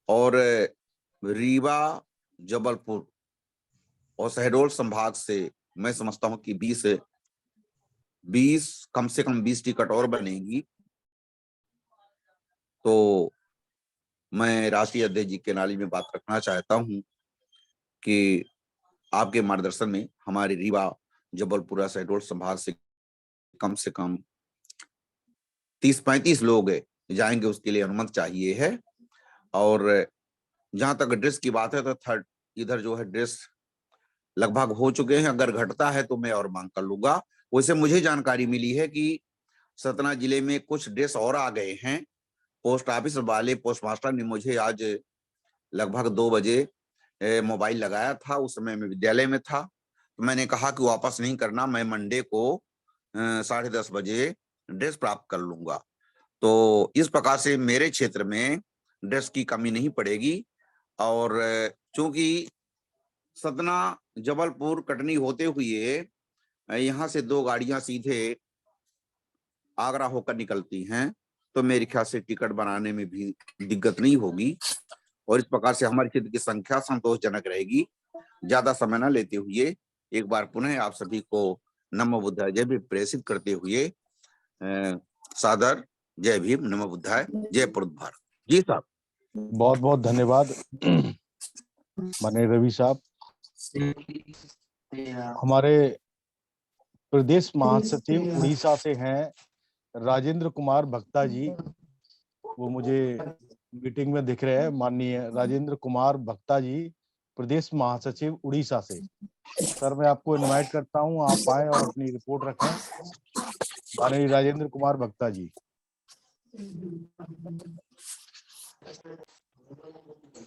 और रीवा, जबलपुर और शहडोल संभाग से मैं समझता हूं कि 20 कम से कम 20 टिकट और बनेगी। तो मैं राष्ट्रीय अध्यक्ष जी के नाली में बात रखना चाहता हूं कि आपके मार्गदर्शन में हमारे रीवा, जबलपुर, शहडोल संभाग से कम 30-35 लोग जाएंगे, उसके लिए अनुमति चाहिए है। और जहां तक ड्रेस की बात है, तो इधर जो है ड्रेस लगभग हो चुके हैं। अगर घटता है तो मैं और मांग कर लूंगा। वैसे मुझे जानकारी मिली है कि सतना जिले में कुछ ड्रेस और आ गए हैं। पोस्ट ऑफिस वाले पोस्ट मास्टर ने मुझे आज लगभग 2 बजे मोबाइल लगाया था। उस समय मैं विद्यालय में था, तो मैंने कहा कि वापस नहीं करना, मैं मंडे को 10:30 बजे ड्रेस प्राप्त कर लूंगा। तो इस प्रकार से मेरे क्षेत्र में ड्रेस की कमी नहीं पड़ेगी। और चूंकि सतना जबलपुर कटनी होते हुए यहाँ से 2 गाड़ियां सीधे आगरा होकर निकलती हैं, तो मेरे ख्याल से टिकट बनाने में भी दिक्कत नहीं होगी और इस प्रकार से हमारे क्षेत्र की संख्या संतोषजनक रहेगी। ज्यादा समय न लेते हुए एक बार पुनः आप सभी को नमो बुद्धाय जय भी प्रेषित करते हुए सादर जय भीम, नमो बुद्धाय, जय भारत। जी साहब, बहुत बहुत धन्यवाद माननीय रवि साहब। हमारे प्रदेश महासचिव उड़ीसा से हैं राजेंद्र कुमार भक्ता जी, वो मुझे मीटिंग में दिख रहे हैं। माननीय राजेंद्र कुमार भक्ता जी, प्रदेश महासचिव उड़ीसा से। सर, मैं आपको इनवाइट करता हूं, आप आए और अपनी रिपोर्ट रखें। माननीय राजेंद्र कुमार भक्ता जी।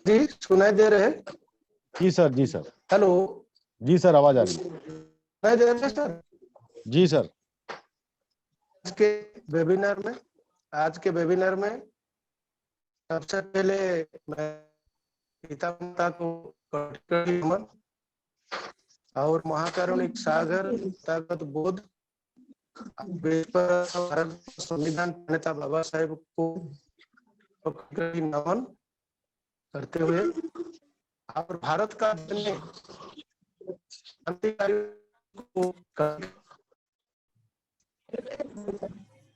जी, सुनाई दे रहे हैं? जी सर, जी सर। हेलो। जी सर, आवाज आ रही है। सुनाई दे रहे हैं सर? जी सर। आज के वेबिनार में सबसे पहले मैं पिता माता को नमन और महाकारुणिक सागर ताकत बोध भारत संविधान नेता बाबा साहेब को नमन करते हुए और भारत का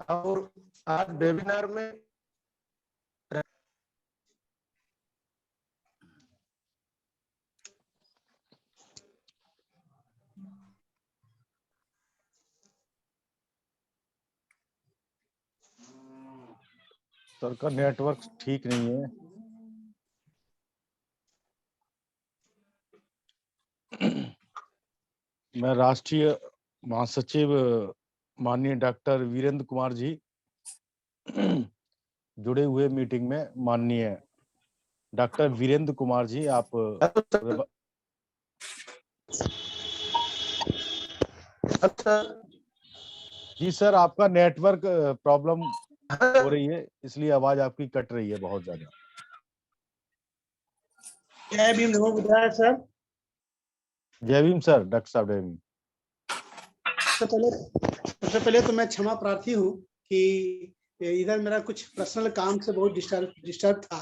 और आज वेबिनार में सर का नेटवर्क ठीक नहीं है। मैं राष्ट्रीय महासचिव माननीय डॉक्टर वीरेंद्र कुमार जी जुड़े हुए मीटिंग में। माननीय डॉक्टर वीरेंद्र कुमार जी, आप जी सर, आपका नेटवर्क प्रॉब्लम हो रही है, इसलिए आवाज आपकी कट रही है बहुत ज्यादा। जय भीम, नमो बुद्धाय सर। जय भीम सर, डॉक्टर साहब जय भीम। सबसे पहले तो मैं क्षमा प्रार्थी हूँ कि इधर मेरा कुछ पर्सनल काम से बहुत डिस्टर्ब था,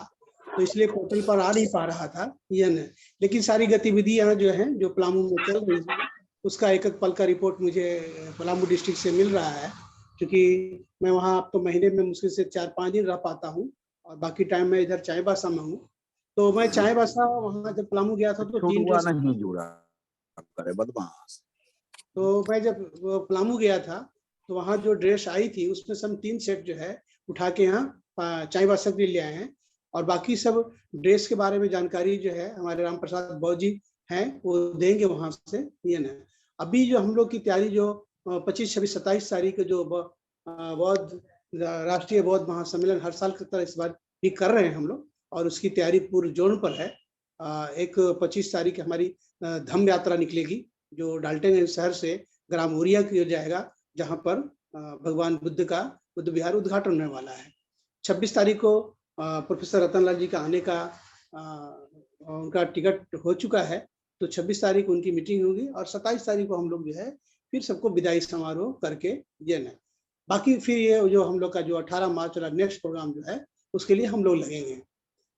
तो इसलिए पोर्टल पर आ नहीं पा रहा था ये न। लेकिन सारी गतिविधियां जो हैं जो पलामू में चल रही है उसका एक एक पल का रिपोर्ट मुझे पलामू डिस्ट्रिक्ट से मिल रहा है, क्योंकि मैं वहाँ अब तो महीने में मुश्किल से 4-5 दिन रह पाता हूँ और बाकी टाइम मैं इधर चाईबासा में हूँ। तो मैं चाईबासा वहाँ जब पलामू गया था तो 3 ड्रेस नहीं जुड़ा करे बदमाश। तो मैं जब पलामू गया था तो वहाँ जो ड्रेस आई थी उसमें से हम 3 सेट जो है उठा के यहाँ चाईबासा के लिए ले आए हैं और बाकी सब ड्रेस के बारे में जानकारी जो है हमारे राम प्रसाद बौद्ध जी हैं वो देंगे वहाँ से। ये ना अभी जो हम लोग की तैयारी जो 25, 26, 27 तारीख जो बौद्ध राष्ट्रीय बौद्ध महासम्मेलन हर साल की तरह इस बार भी कर रहे हैं हम लोग और उसकी तैयारी पूरे जोन पर है। एक 25 तारीख हमारी धम्म यात्रा निकलेगी जो डाल्टन शहर से ग्राम उरिया की ओर जाएगा, जहां पर भगवान बुद्ध का बुद्ध विहार उद्घाटन होने वाला है। 26 तारीख को प्रोफेसर रतनलाल जी का आने का उनका टिकट हो चुका है, तो 26 तारीख उनकी मीटिंग होगी और 27 तारीख को हम लोग जो है फिर सबको विदाई समारोह करके देना। बाकी फिर ये जो हम लोग का जो 18 मार्च वाला नेक्स्ट प्रोग्राम जो है उसके लिए हम लोग लगेंगे।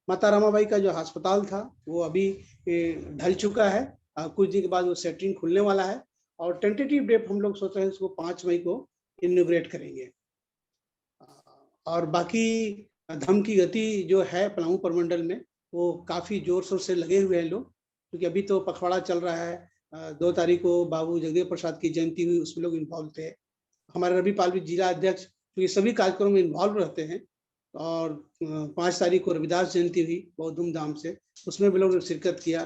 माता रमाबाई का जो अस्पताल था वो अभी ढल चुका है, कुछ दिन के बाद वो सेटरिंग खुलने वाला है और टेंटेटिव डेट हम लोग सोच रहे हैं इसको 5 मई को इनॉग्रेट करेंगे। और बाकी धम्म की गति जो है पलामू प्रमंडल में वो काफी जोर शोर से लगे हुए हैं लोग, क्योंकि अभी तो पखवाड़ा चल रहा है। 2 तारीख को बाबू जगदेव प्रसाद की जयंती हुई, उसमें लोग इन्वॉल्व थे। हमारे रवि पाल भी जिला अध्यक्ष, तो ये सभी कार्यक्रमों में इन्वॉल्व रहते हैं। और 5 तारीख को रविदास जयंती हुई बहुत धूमधाम से, उसमें भी लोगों ने शिरकत किया।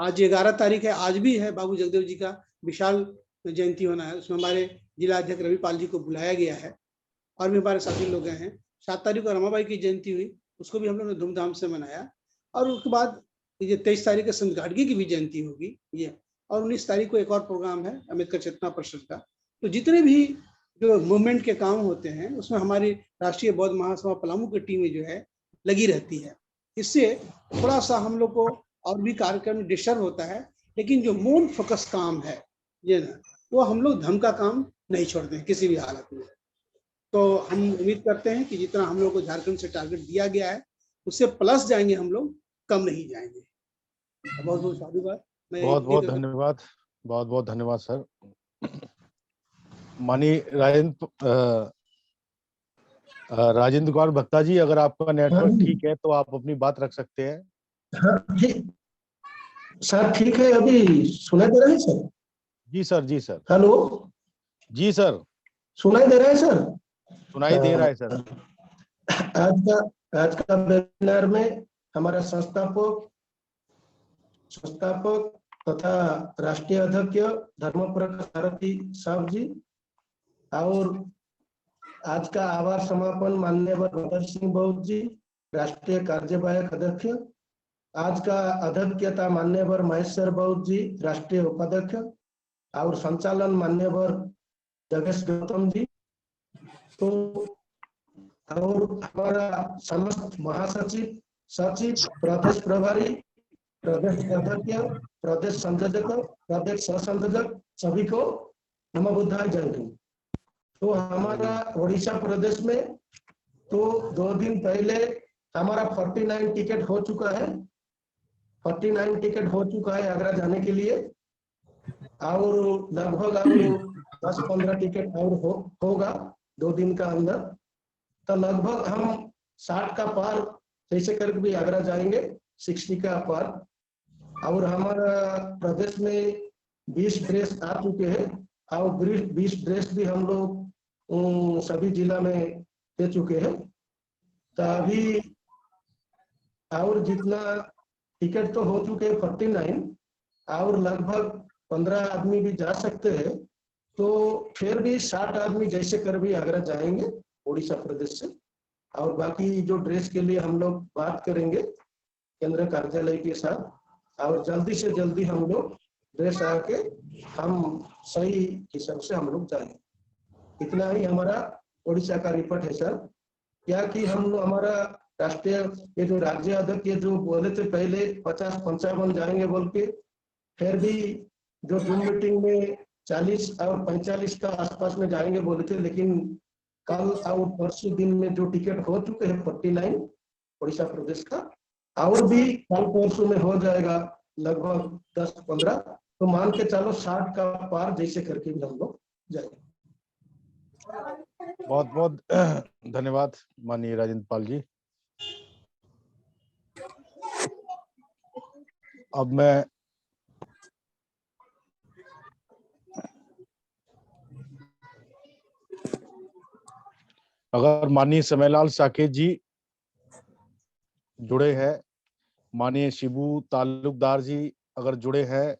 आज 11 तारीख है, आज भी है बाबू जगदेव जी का विशाल जयंती होना है। उसमें हमारे जिला अध्यक्ष रविपाल जी को बुलाया गया है और भी हमारे साथी लोग गए हैं। 7 तारीख को रमाबाई की जयंती हुई, उसको भी हम लोगों ने धूमधाम से मनाया। और उसके बाद ये 23 तारीख को संत गाडगी की भी जयंती होगी ये, और 19 तारीख को एक और प्रोग्राम है अम्बेडकर चेतना परिषद का। तो जितने भी जो मूवमेंट के काम होते हैं उसमें हमारी राष्ट्रीय बौद्ध महासभा पलामू की टीमें जो है लगी रहती है। इससे थोड़ा सा हम लोग को और भी कार्यक्रम डिस्टर्ब होता है, लेकिन जो मूल फोकस काम है ये ना, वो हम लोग धर्म का काम नहीं छोड़ते हैं किसी भी हालत में। तो हम उम्मीद करते हैं कि जितना हम लोग को झारखंड से टारगेट दिया गया है उससे प्लस जाएंगे हम लोग, कम नहीं जाएंगे। बहुत बहुत साधुवाद। बहुत बहुत धन्यवाद, बहुत बहुत धन्यवाद सर। माननीय राजेंद्र कुमार भक्ता जी, अगर आपका नेटवर्क ठीक है तो आप अपनी बात रख सकते हैं। हाँ ठीक सर, ठीक है। अभी सुनाई दे रहा है सर? जी सर, जी सर। हेलो जी सर, सुनाई दे रहा है सर? सुनाई दे रहा है सर। आज का वेबिनार में हमारा संस्थापक तथा राष्ट्रीय अध्यक्ष धर्मप्रकाश सारथी साहब जी, और आज का आभार समापन माननीय भगत सिंह बौद्ध जी, राष्ट्रीय कार्यवाहक अध्यक्ष। आज का अध्यक्षता मान्यवर महेश्वर बौद्ध जी, राष्ट्रीय उपाध्यक्ष, और संचालन मान्यवर जगेश गौतम जी। तो और हमारा समस्त महासचिव, सचिव, प्रदेश प्रभारी, प्रदेश अध्यक्ष, प्रदेश संयोजक, प्रदेश सह संयोजक, सभी को नमो बुद्धाय जय हिंद। तो हमारा उड़ीसा प्रदेश में तो 2 दिन पहले हमारा 49 टिकट हो चुका है। 49 टिकट हो चुका है आगरा जाने के लिए, और लगभग और 10-15 टिकट और होगा 2 दिन का अंदर। तो लगभग हम 60 का पार जैसे करके भी आगरा जाएंगे, 60 का पार। और हमारा प्रदेश में 20 ड्रेस आ चुके हैं, और 20 ड्रेस भी हम लोग सभी जिला में दे चुके हैं। तो अभी और जितना टिकट तो हो चुके हैं 49, और लगभग 15 आदमी भी जा सकते हैं। तो फिर भी 60 आदमी जैसे कर भी आगरा जाएंगे उड़ीसा प्रदेश से। और बाकी जो ड्रेस के लिए हम लोग बात करेंगे केंद्र कार्यालय के साथ, और जल्दी से जल्दी हम लोग ड्रेस आके हम सही हिसाब से हम लोग जाएंगे। इतना ही हमारा उड़ीसा का रिपोर्ट है सर। क्या कि हम हमारा राष्ट्रीय ये जो राज्य अध्यक्ष ये जो बोले थे पहले 50-55 जाएंगे बोल के, फिर भी जो जूम मीटिंग में 40 और 45 का आसपास में जाएंगे बोले थे, लेकिन कल और परसों दिन में जो टिकट हो चुके हैं 49 उड़ीसा प्रदेश का, और भी कल परसों में हो जाएगा लगभग 10-15। तो मान के चलो 60 का पार जैसे करके भी हम लोग जाएंगे। बहुत बहुत धन्यवाद माननीय राजेंद्र पाल जी। अब मैं अगर माननीय समयलाल साकेत जी जुड़े हैं, माननीय शिबू तालुकदार जी अगर जुड़े हैं,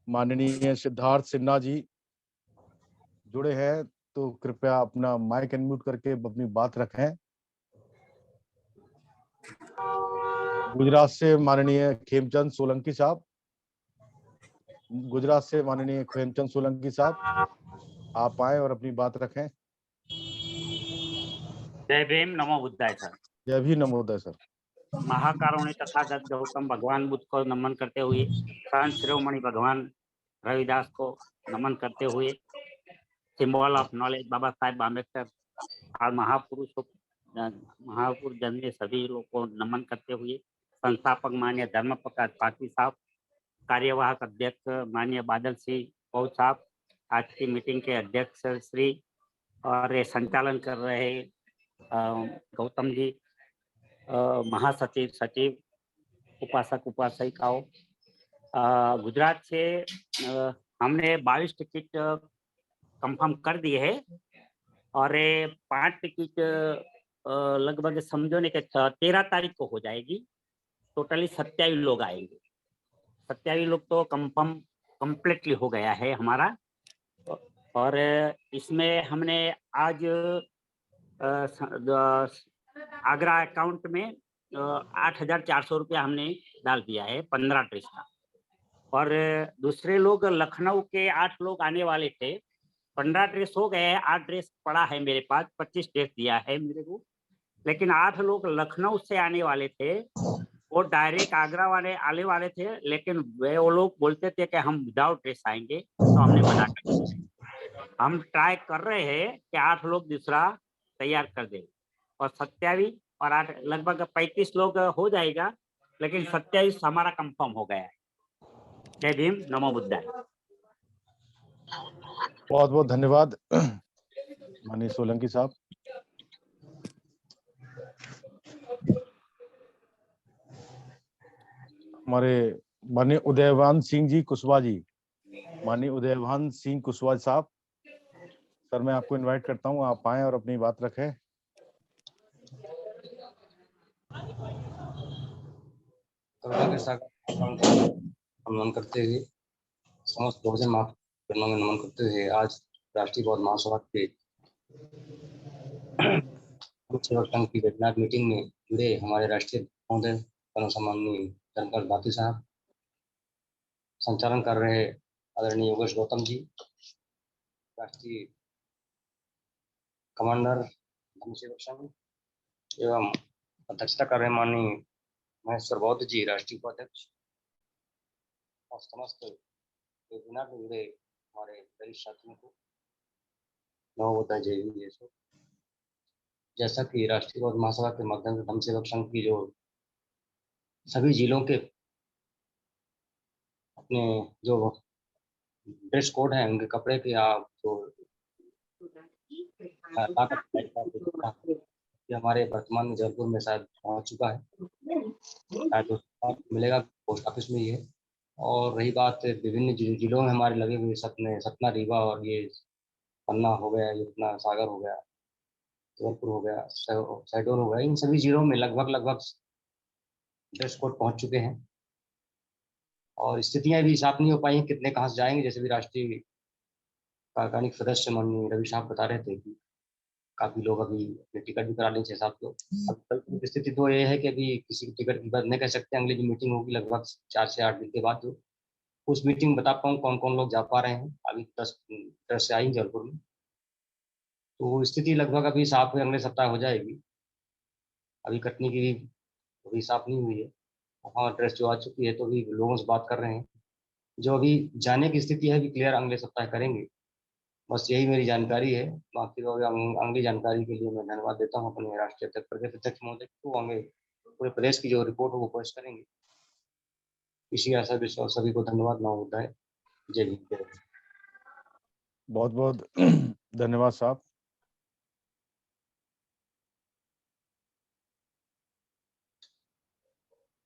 माननीय सिद्धार्थ सिन्हा जी जुड़े हैं, तो कृपया अपना माइक अनम्यूट करके अपनी बात रखें। गुजरात से माननीय खेमचंद सोलंकी साहब, गुजरात से माननीय खेमचंद सोलंकी साहब, आप आए और अपनी बात रखें। जय भीम, नमो बुद्धाय सर। जय भी नमो बुद्धाय सर। महाकारुण्य तथागत गौतम भगवान बुद्ध को नमन करते हुए, संत शिरोमणि भगवान रविदास को नमन करते हुए, symbol of knowledge Baba Saheb Ambedkar और महापुरुष जन्मे सभी लोगों को नमन करते हुए, संस्थापक माननीय धर्म प्रकाश पाटिल साहब, कार्यवाहक अध्यक्ष माननीय बादल सिंह बौद्ध साहब, आज की मीटिंग के अध्यक्ष श्री, और ये संचालन कर रहे गौतम जी, महासचिव, सचिव, उपासक उपासिकाओं। गुजरात से हमने 22 टिकट कंफर्म कर दिए है, और 5 टिकट लगभग समझो ने कि 13 तारीख को हो जाएगी। टोटली 27 लोग आएंगे। 27 लोग तो कंफर्म कंप्लीटली हो गया है हमारा। और इसमें हमने आज आगरा अकाउंट में 8,400 रुपया हमने डाल दिया है 15 ड्रेस का। और दूसरे लोग लखनऊ के 8 लोग आने वाले थे, 15 ड्रेस हो गए हैं, 8 ड्रेस पड़ा है मेरे पास, 25 ड्रेस दिया है मेरे को। लेकिन 8 लोग लखनऊ से आने वाले थे, वो डायरेक्ट आगरा वाले आने वाले थे, लेकिन वो लोग बोलते थे कि हम विदाउट ड्रेस आएंगे, तो हमने मना कर दिया। हम ट्राई कर रहे हैं कि 8 लोग दूसरा तैयार कर दे, और 27 और 8 लगभग 35 लोग हो जाएगा, लेकिन 27 हमारा कंफर्म हो गया है। जय भीम, नमो बुद्धाय। बहुत बहुत धन्यवाद माननीय सोलंकी साहब। हमारे माननीय उदयवान सिंह जी कुशवाहा जी, माननीय उदयवान सिंह कुशवाहा साहब, सर मैं आपको इनवाइट करता हूं, आप आएं और अपनी बात रखें। करुणा के सागर नमन करते हुए, समस्त बहुजन महासभा में नमन करते हुए, आज राष्ट्रीय बौद्ध महासभा के सेवक संघ की वेबिनार मीटिंग में जुड़े हमारे राष्ट्रीय महोदय परम सम्माननीय धर्मपाल भारती साहब, संचालन कर रहे आदरणीय योगेश गौतम जी, राष्ट्रीय कमांडर धर्म सेवक संघ एवं अध्यक्षता कर रहे माननीय महेश्वर बौद्ध जी, राष्ट्रीय उपाध्यक्ष, और समस्त वेबिनार में जुड़े हमारे वरिष्ठ साथियों को नमो बुद्धाय, जय हिंद, जय सो। जैसा कि राष्ट्रीय बौद्ध महासभा के माध्यम से धर्म सेवक संघ की जो सभी जिलों के अपने जो ड्रेस कोड है, उनके कपड़े के आप जो हमारे वर्तमान में जयपुर में शायद पहुंच चुका है, शायद मिलेगा पोस्ट ऑफिस में ही है। और रही बात विभिन्न जिलों में हमारे लगे हुए सतना, रीवा और ये पन्ना हो गया, ये अपना सागर हो गया, जबलपुर हो गया, शहडोल हो गया, इन सभी जिलों में लगभग ड्रेस कोड पहुंच चुके हैं। और स्थितियां भी साफ नहीं हो पाई, कितने कहाँ से जाएंगे। जैसे भी राष्ट्रीय कार्यकारिणी सदस्य माननीय रवि साहब बता रहे थे कि काफी लोग अभी अपने टिकट भी करा लें, 6-7 लोग। अब कल स्थिति तो ये है कि अभी किसी की टिकट की बात नहीं कह सकते। अगली जो मीटिंग होगी लगभग 4 से 8 दिन के बाद, जो उस मीटिंग बता पाऊँ कौन कौन लोग जा पा रहे हैं। अभी 10 से आई जयपुर में, तो स्थिति लगभग अभी साफ अगले सप्ताह हो जाएगी। अभी कटनी की भी अभी साफ नहीं हुई है, वहाँ ड्रेस जो आ चुकी है, तो अभी लोगों से बात कर रहे हैं। जो अभी जाने की स्थिति है, अभी क्लियर अगले सप्ताह करेंगे। बस यही मेरी जानकारी है। बाकी तो अगली जानकारी के लिए मैं धन्यवाद देता हूँ अपने राष्ट्रीय अध्यक्ष, प्रदेश अध्यक्ष महोदय को। आगे पूरे प्रदेश की जो रिपोर्ट है वो पेश करेंगे। इसी आशा विश्वास सभी को धन्यवाद, नमो बुद्धाय, जय हिंद। बहुत बहुत धन्यवाद साहब।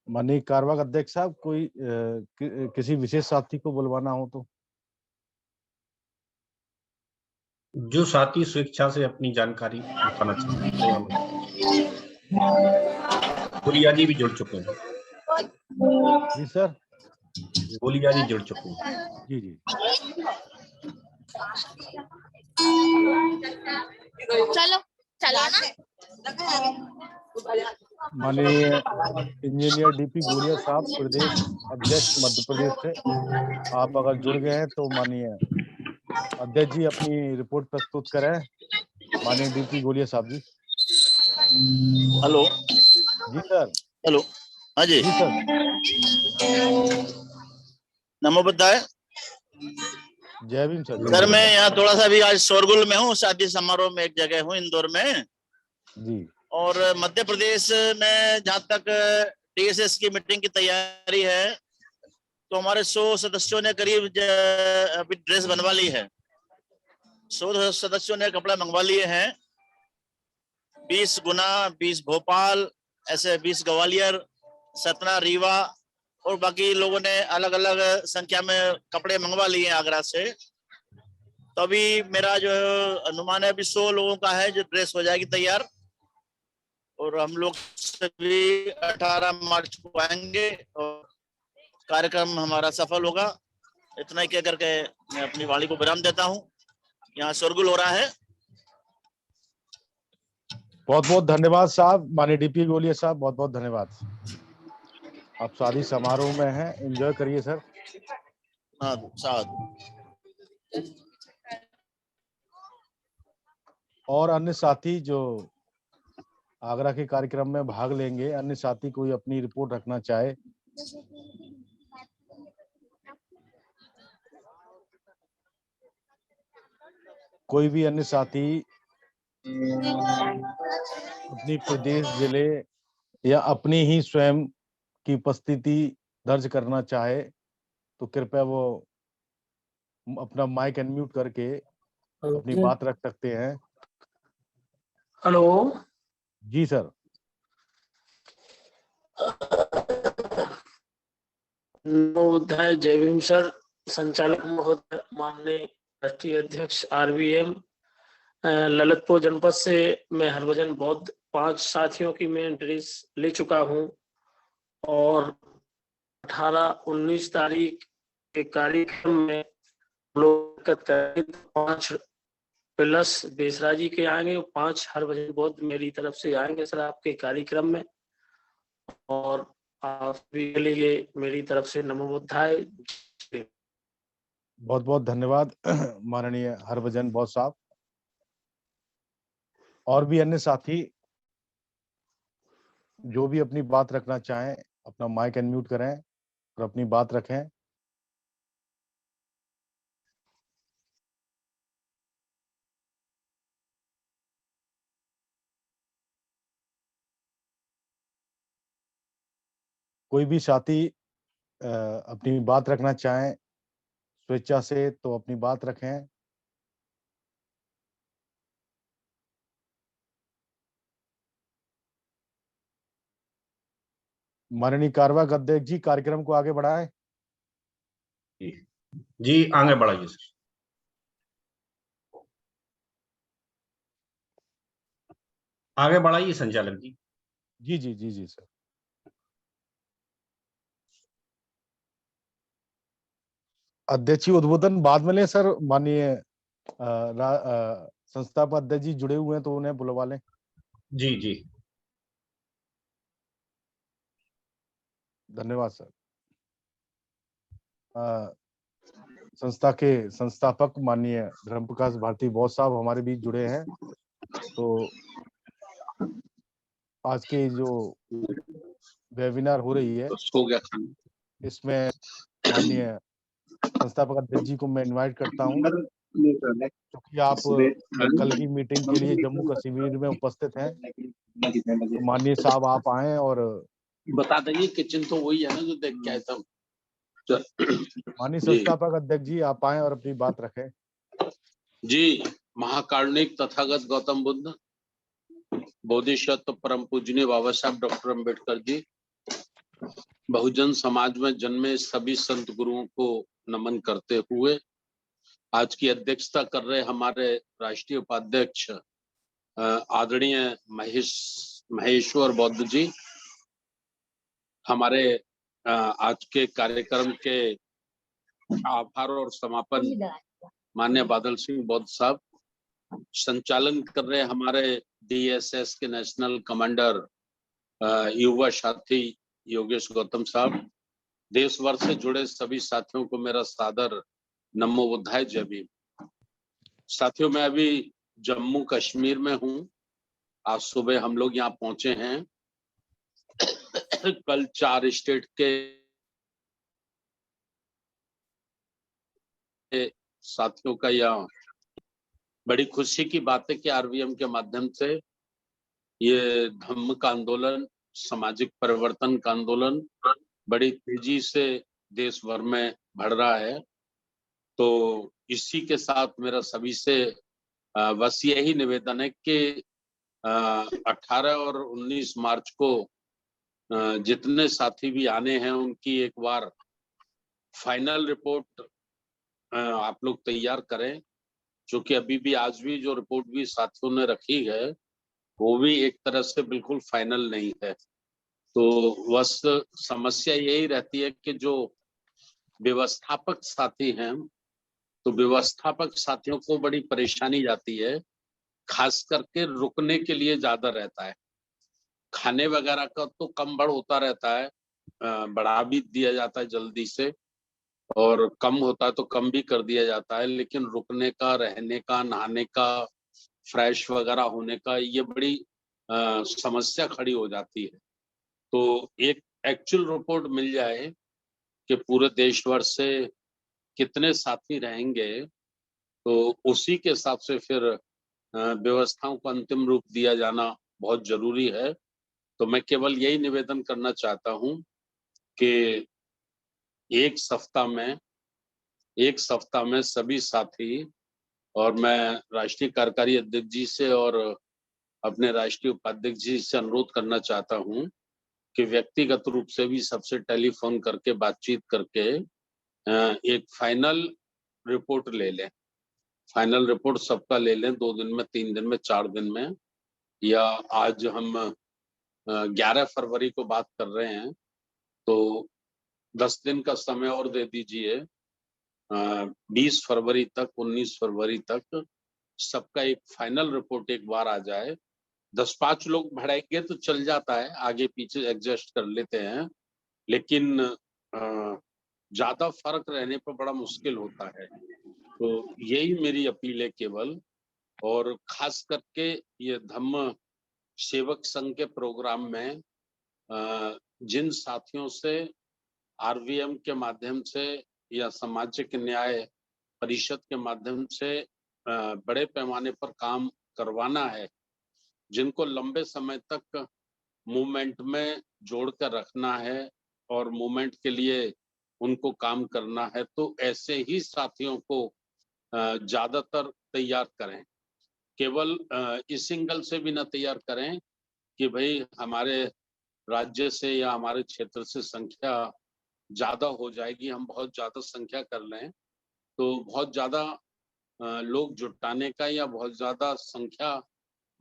माननीय कार्यवाहक अध्यक्ष साहब, कोई किसी विशेष साथी को बुलवाना हो तो? जो साथी स्वेच्छा से अपनी जानकारी बताना चाहते हैं, गोलिया जी भी जुड़ चुके हैं। जी सर, गोलिया जी जुड़ चुके हैं। जी जी, चलो चलो ना। माननीय इंजीनियर डीपी गोलिया साहब, प्रदेश अध्यक्ष मध्य प्रदेश से, आप अगर जुड़ गए हैं तो माननीय अध्यक्ष जी अपनी रिपोर्ट प्रस्तुत करें। माननीय डीपी गोलिया साहब जी। हेलो जी सर। हेलो, हाँ जी, जी सर। नमो बुद्धाय। जय भीम सर। सर मैं यहाँ थोड़ा सा भी आज शोरगुल में हूँ, शादी समारोह में एक जगह हूँ इंदौर में जी। और मध्य प्रदेश में जहाँ तक डीएसएस की मीटिंग की तैयारी है, तो हमारे 100 सदस्यों ने करीब अभी ड्रेस बनवा ली है। 100 सदस्यों ने कपड़े मंगवा लिए हैं। 20 गुना, 20 भोपाल, ऐसे 20 ग्वालियर, सतना, रीवा और बाकी लोगों ने अलग अलग संख्या में कपड़े मंगवा लिए हैं आगरा से। तो अभी मेरा जो अनुमान है, अभी 100 लोगों का है जो ड्रेस हो जाएगी तैयार, और हम लोग सभी 18 मार्च को आएंगे और कार्यक्रम हमारा सफल होगा। इतना ही कह करके मैं अपनी वाणी को विराम देता हूँ। यहाँ शोरगुल हो रहा है। बहुत बहुत धन्यवाद साहब, माननीय डीपी गोलिया साहब, बहुत बहुत धन्यवाद। आप शादी समारोह में हैं, एंजॉय करिए सर। हाँ साधु। और अन्य साथी जो आगरा के कार्यक्रम में भाग लेंगे, अन्य साथी कोई अपनी रिपोर्ट रखना चाहे, कोई भी अन्य साथी अपनी प्रदेश, जिले या अपनी ही स्वयं की उपस्थिति दर्ज करना चाहे तो कृपया वो अपना माइक अनम्यूट करके अपनी बात रख सकते हैं। हेलो जी सर। नमोबुद्धाय, जय भीम सर। संचालक महोदय, माननीय राष्ट्रीय अध्यक्ष RVM, ललितपुर जनपद से मैं हरभजन बौद्ध 5 साथियों की मैं एंट्रीज ले चुका हूं और 18-19 तारीख के कार्यक्रम में लोग 5 प्लस बेसरा जी के आएंगे और 5 हरभजन बौद्ध मेरी तरफ से आएंगे सर आपके कार्यक्रम में। और आप सभी के लिए मेरी तरफ से नमो बुद्धाय। बहुत बहुत धन्यवाद माननीय हरभजन बौद्ध साहब। और भी अन्य साथी जो भी अपनी बात रखना चाहें, अपना माइक अनम्यूट करें और अपनी बात रखें। कोई भी साथी अपनी बात रखना चाहें स्वेच्छा से तो अपनी बात रखें। माननीय कारवा अध्यक्ष जी, कार्यक्रम को आगे बढ़ाएं। जी आगे बढ़ाइए सर। आगे बढ़ाइए संचालक जी। जी जी जी जी सर। अध्यक्ष जी उद्बोधन बाद में लें सर। माननीय संस्थापक अध्यक्ष जी जुड़े हुए हैं तो उन्हें बुलवा लें। जी जी धन्यवाद सर। संस्था के संस्थापक माननीय धर्म प्रकाश भारती बौद्ध साहब हमारे बीच जुड़े हैं। तो आज के जो वेबिनार हो रही है इसमें माननीय संस्थापक अध्यक्ष जी को मैं इनवाइट करता हूं, क्योंकि आप कल की मीटिंग के लिए जम्मू कश्मीर में उपस्थित हैं। तो माननीय साहब आप आए और बता देंगे। किचन तो वही है ना जो देख के आए थे। माननीय संस्थापक अध्यक्ष जी आप आए और अपनी बात रखें। जी, महाकारुणिक तथागत गौतम बुद्ध, बोधिसत्व परम पूजनीय बाबा साहब डॉक्टर अम्बेडकर जी, बहुजन समाज में जन्मे सभी संत गुरुओं को नमन करते हुए आज की अध्यक्षता कर रहे हमारे राष्ट्रीय उपाध्यक्ष आदरणीय महेश्वर बौद्ध जी, हमारे आज के कार्यक्रम के आभार और समापन माननीय बादल सिंह बौद्ध साहब, संचालन कर रहे हमारे DSS के नेशनल कमांडर युवा साथी योगेश गौतम साहब, देश भर से जुड़े सभी साथियों को मेरा सादर नमो बुद्धाय, जय भीम। साथियों मैं अभी जम्मू कश्मीर में हूँ। आज सुबह हम लोग यहाँ पहुंचे हैं। कल 4 स्टेट के साथियों का यह बड़ी खुशी की बात है कि RVM के माध्यम से ये धम्म का आंदोलन, सामाजिक परिवर्तन का आंदोलन बड़ी तेजी से देश भर में बढ़ रहा है। तो इसी के साथ मेरा सभी से बस यही निवेदन है कि 18 और 19 मार्च को जितने साथी भी आने हैं उनकी एक बार फाइनल रिपोर्ट आप लोग तैयार करें, क्योंकि अभी भी आज भी जो रिपोर्ट भी साथियों ने रखी है वो भी एक तरह से बिल्कुल फाइनल नहीं है। तो बस समस्या यही रहती है कि जो व्यवस्थापक साथी हैं, तो व्यवस्थापक साथियों को बड़ी परेशानी जाती है, खास करके रुकने के लिए ज्यादा रहता है। खाने वगैरह का तो कम बढ़ होता रहता है, बढ़ा भी दिया जाता है जल्दी से, और कम होता है तो कम भी कर दिया जाता है, लेकिन रुकने का, रहने का, नहाने का, फ्रेश वगैरह होने का, ये बड़ी समस्या खड़ी हो जाती है। तो एक एक्चुअल रिपोर्ट मिल जाए कि पूरे देश भर से कितने साथी रहेंगे, तो उसी के हिसाब से फिर व्यवस्थाओं को अंतिम रूप दिया जाना बहुत जरूरी है। तो मैं केवल यही निवेदन करना चाहता हूं कि एक सप्ताह में सभी साथी, और मैं राष्ट्रीय कार्यकारी अध्यक्ष जी से और अपने राष्ट्रीय उपाध्यक्ष जी से अनुरोध करना चाहता हूं कि व्यक्तिगत रूप से भी सबसे टेलीफोन करके बातचीत करके एक फाइनल रिपोर्ट ले लें। फाइनल रिपोर्ट सबका ले लें 2 दिन में, 3 दिन में, 4 दिन में, या आज हम 11 फरवरी को बात कर रहे हैं, तो 10 दिन का समय और दे दीजिए। 20 फरवरी तक, 19 फरवरी तक सबका एक फाइनल रिपोर्ट एक बार आ जाए। 10-5 लोग बढ़ाएंगे तो चल जाता है, आगे पीछे एडजस्ट कर लेते हैं, लेकिन ज्यादा फर्क रहने पर बड़ा मुश्किल होता है। तो यही मेरी अपील है केवल, और खास करके ये धम्म सेवक संघ के प्रोग्राम में जिन साथियों से आरवीएम के माध्यम से या सामाजिक न्याय परिषद के माध्यम से बड़े पैमाने पर काम करवाना है, जिनको लंबे समय तक मूवमेंट में जोड़कर रखना है और मूवमेंट के लिए उनको काम करना है, तो ऐसे ही साथियों को ज्यादातर तैयार करें। केवल इस सिंगल से भी ना तैयार करें कि भाई हमारे राज्य से या हमारे क्षेत्र से संख्या ज्यादा हो जाएगी, हम बहुत ज्यादा संख्या कर लें, तो बहुत ज्यादा लोग जुटाने का या बहुत ज्यादा संख्या